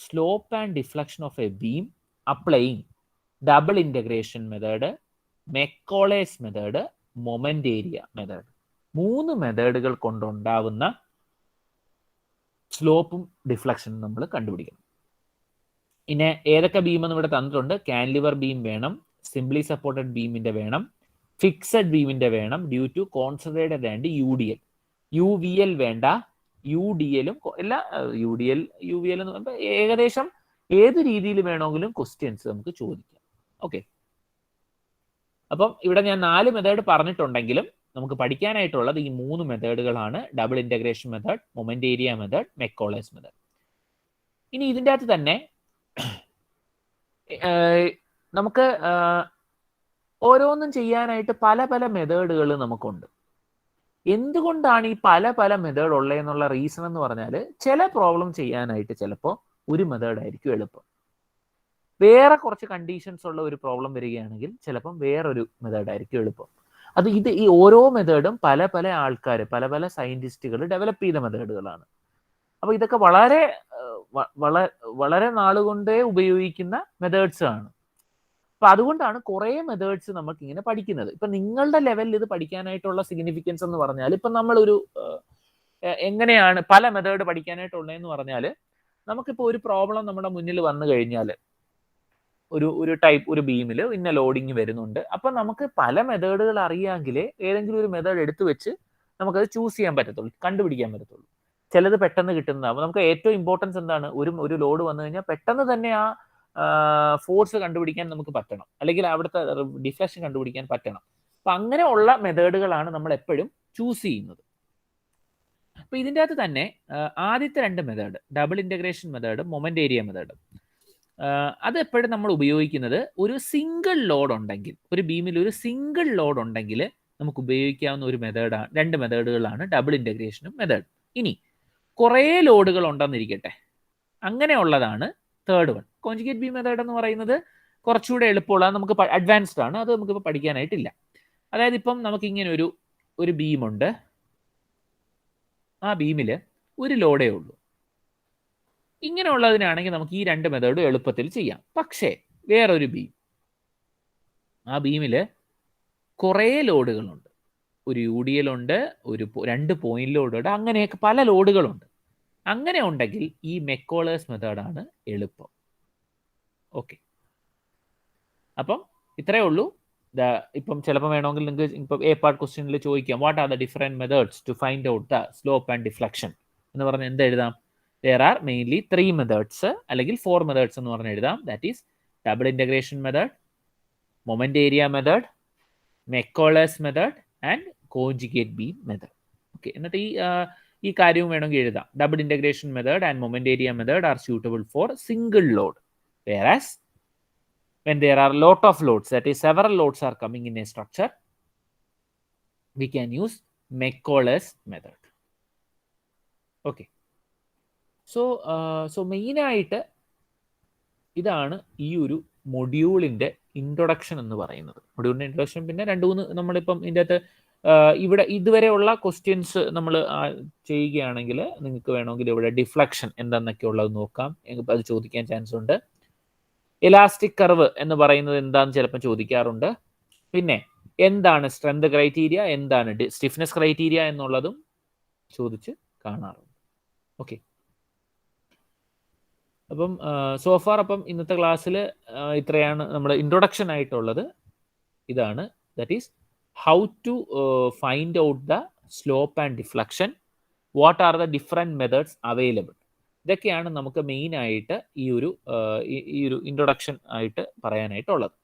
slope and deflection of a beam applying double integration method, Macaulay's method, moment area method. 3 മെത്തേഡുകൾ കൊണ്ടുണ്ടാവുന്ന സ്ലോപ്പും ഡിഫ്ലക്ഷനും നമ്മൾ കണ്ടുപിടിക്കണം. പിന്നെ ഏതൊക്കെ ബീം എന്ന് ഇവിടെ തന്നിട്ടുണ്ട്. കാൻലിവർ ബീം വേണം, സിംപ്ലി സപ്പോർട്ടഡ് ബീമിന്റെ വേണം, ഫിക്സഡ് ബീമിന്റെ വേണം, due to concentrated and UDL. UVL വേണ്ട, UDLും എല്ലാ UDL UVL എന്ന് പറയുമ്പോൾ ഏകദേശം ഏത് രീതിയിൽ വേണമെങ്കിലും ക്വസ്റ്റ്യൻസ് നമുക്ക് ചോദിക്കാം. ഓക്കെ, അപ്പം ഇവിടെ ഞാൻ 4 മെത്തേഡ് പറഞ്ഞിട്ടുണ്ടെങ്കിലും നമുക്ക് പഠിക്കാനായിട്ടുള്ളത് ഈ 3 മെത്തേഡുകളാണ്. Double integration method, moment area method, Macaulay's method. ഇനി ഇതിൻ്റെ അകത്ത് തന്നെ നമുക്ക് ഓരോന്നും ചെയ്യാനായിട്ട് പല പല മെത്തേഡുകൾ നമുക്കുണ്ട്. എന്തുകൊണ്ടാണ് ഈ പല പല മെത്തേഡ് ഉള്ളതെന്നുള്ള റീസൺ എന്ന് പറഞ്ഞാൽ, ചില പ്രോബ്ലം ചെയ്യാനായിട്ട് ചിലപ്പോൾ ഒരു മെത്തേഡ് ആയിരിക്കും എളുപ്പം. വേറെ കുറച്ച് കണ്ടീഷൻസ് ഉള്ള ഒരു പ്രോബ്ലം വരികയാണെങ്കിൽ ചിലപ്പം വേറൊരു മെത്തേഡ് ആയിരിക്കും എളുപ്പം. ഈ ഓരോ മെത്തേഡും പല പല ആൾക്കാർ, പല പല സയന്റിസ്റ്റുകൾ ഡെവലപ്പ് ചെയ്ത മെത്തേഡുകളാണ്. അപ്പൊ ഇതൊക്കെ വളരെ വളരെ നാളുകൊണ്ടേ ഉപയോഗിക്കുന്ന മെത്തേഡ്സ് ആണ്. അപ്പൊ അതുകൊണ്ടാണ് കുറെ മെത്തേഡ്സ് നമുക്ക് ഇങ്ങനെ പഠിക്കുന്നത്. ഇപ്പൊ നിങ്ങളുടെ ലെവലിൽ ഇത് പഠിക്കാനായിട്ടുള്ള സിഗ്നിഫിക്കൻസ് എന്ന് പറഞ്ഞാൽ, ഇപ്പൊ നമ്മളൊരു എങ്ങനെയാണ് പല മെത്തേഡ് പഠിക്കാനായിട്ടുള്ളതെന്ന് പറഞ്ഞാൽ, നമുക്കിപ്പോൾ ഒരു പ്രോബ്ലം നമ്മുടെ മുന്നിൽ വന്നു കഴിഞ്ഞാൽ, ഒരു ബീമിൽ ഇന്ന ലോഡിങ് വരുന്നുണ്ട്. അപ്പൊ നമുക്ക് പല മെത്തേഡുകൾ അറിയാമെങ്കിൽ ഏതെങ്കിലും ഒരു മെത്തേഡ് എടുത്തു വെച്ച് നമുക്കത് ചൂസ് ചെയ്യാൻ പറ്റത്തുള്ളൂ, കണ്ടുപിടിക്കാൻ പറ്റത്തുള്ളൂ. ചിലത് പെട്ടെന്ന് കിട്ടുന്നതാവും. നമുക്ക് ഏറ്റവും ഇമ്പോർട്ടൻസ് എന്താണ്? ഒരു ലോഡ് വന്നു കഴിഞ്ഞാൽ പെട്ടെന്ന് തന്നെ ആ ഫോഴ്സ് കണ്ടുപിടിക്കാൻ നമുക്ക് പറ്റണം, അല്ലെങ്കിൽ അവിടുത്തെ ഡിഫ്ലക്ഷൻ കണ്ടുപിടിക്കാൻ പറ്റണം. അപ്പൊ അങ്ങനെയുള്ള മെത്തേഡുകളാണ് നമ്മൾ എപ്പോഴും ചൂസ് ചെയ്യുന്നത്. അപ്പൊ ഇതിൻ്റെ അകത്ത് തന്നെ ആദ്യത്തെ 2 method, double integration method, moment area method, അത് എപ്പോഴും നമ്മൾ ഉപയോഗിക്കുന്നത് ഒരു സിംഗിൾ ലോഡ് ഉണ്ടെങ്കിൽ, ഒരു ബീമിൽ ഒരു സിംഗിൾ ലോഡ് ഉണ്ടെങ്കിൽ നമുക്ക് ഉപയോഗിക്കാവുന്ന ഒരു മെത്തേഡാണ്, 2 മെത്തേഡുകളാണ് ഡബിൾ ഇന്റഗ്രേഷനും മെത്തേഡ്. ഇനി കുറേ ലോഡുകൾ ഉണ്ടെന്നിരിക്കട്ടെ, അങ്ങനെയുള്ളതാണ് third one. Conjugate beam method എന്ന് പറയുന്നത് കുറച്ചുകൂടെ എളുപ്പമുള്ള, നമുക്ക് അഡ്വാൻസ്ഡ് ആണ്, അത് നമുക്കിപ്പോൾ പഠിക്കാനായിട്ടില്ല. അതായത് ഇപ്പം നമുക്കിങ്ങനെ ഒരു ബീമുണ്ട്, ആ ബീമിൽ ഒരു ലോഡേ ഉള്ളൂ. ഇങ്ങനെയുള്ളതിനാണെങ്കിൽ നമുക്ക് ഈ 2 മെത്തേഡും എളുപ്പത്തിൽ ചെയ്യാം. പക്ഷേ വേറൊരു ബീം, ആ ബീമിൽ കുറേ ലോഡുകളുണ്ട്, ഒരു UDL ഉണ്ട്, 2 പോയിന്റ് ലോഡുണ്ട്, അങ്ങനെയൊക്കെ പല ലോഡുകളുണ്ട്. അങ്ങനെ ഉണ്ടെങ്കിൽ ഈ മെക്കോളേസ് മെത്തേഡാണ് എളുപ്പം. ഓക്കെ, അപ്പം ഇത്രയേ ഉള്ളൂ. ഇപ്പം ചിലപ്പോൾ വേണമെങ്കിൽ നിങ്ങൾക്ക് ഇപ്പം എ പാർട്ട് ക്വസ്റ്റ്യനിൽ ചോദിക്കാം, what are the different methods to find out the slope and deflection എന്ന് പറഞ്ഞാൽ എന്ത് എഴുതാം? there are mainly 3 methods അല്ലെങ്കിൽ 4 methods എന്ന് പറഞ്ഞ് എഴുതാം. that is double integration method, moment area method, Macaulay's method and conjugate beam method. Okay, എന്നിട്ട് ഈ കാര്യവും വേണമെങ്കിൽ എഴുതാം. Double integration method and moment area method are suitable for single load, whereas when there are lot of loads, that is several loads are coming in a structure, we can use മെക്കോളേസ് method. Okay, so മെയിനായിട്ട് ഇതാണ് ഈ ഒരു മൊഡ്യൂളിൻ്റെ introduction എന്ന് പറയുന്നത്. മൊഡ്യൂളിൻ്റെ introduction പിന്നെ 2-3 നമ്മളിപ്പം ഇതിൻ്റെ അകത്ത് ഇവിടെ ഇതുവരെയുള്ള ക്വസ്റ്റ്യൻസ് നമ്മൾ ചെയ്യുകയാണെങ്കിൽ നിങ്ങൾക്ക് വേണമെങ്കിൽ ഇവിടെ ഡിഫ്ലക്ഷൻ എന്താണെന്നൊക്കെ ഉള്ളത് നോക്കാം, അത് ചോദിക്കാൻ ചാൻസ് ഉണ്ട്. ഇലാസ്റ്റിക് കർവ് എന്ന് പറയുന്നത് എന്താണെന്ന് ചിലപ്പോൾ ചോദിക്കാറുണ്ട്. പിന്നെ എന്താണ് സ്ട്രെങ്ത് ക്രൈറ്റീരിയ, എന്താണ് സ്റ്റിഫ്നെസ് ക്രൈറ്റീരിയ എന്നുള്ളതും ചോദിച്ച് കാണാറുണ്ട്. ഓക്കെ, അപ്പം സോഫാർ അപ്പം ഇന്നത്തെ ക്ലാസ്സിൽ ഇത്രയാണ് നമ്മുടെ ഇൻട്രൊഡക്ഷൻ ആയിട്ടുള്ളത്. ഇതാണ്, that is how to find out the slope and deflection, what are the different methods available. ഇതൊക്കെയാണ് നമുക്ക് മെയിൻ ആയിട്ട് ഈ ഒരു ഇൻട്രൊഡക്ഷൻ ആയിട്ട് പറയാനായിട്ടുള്ളത്.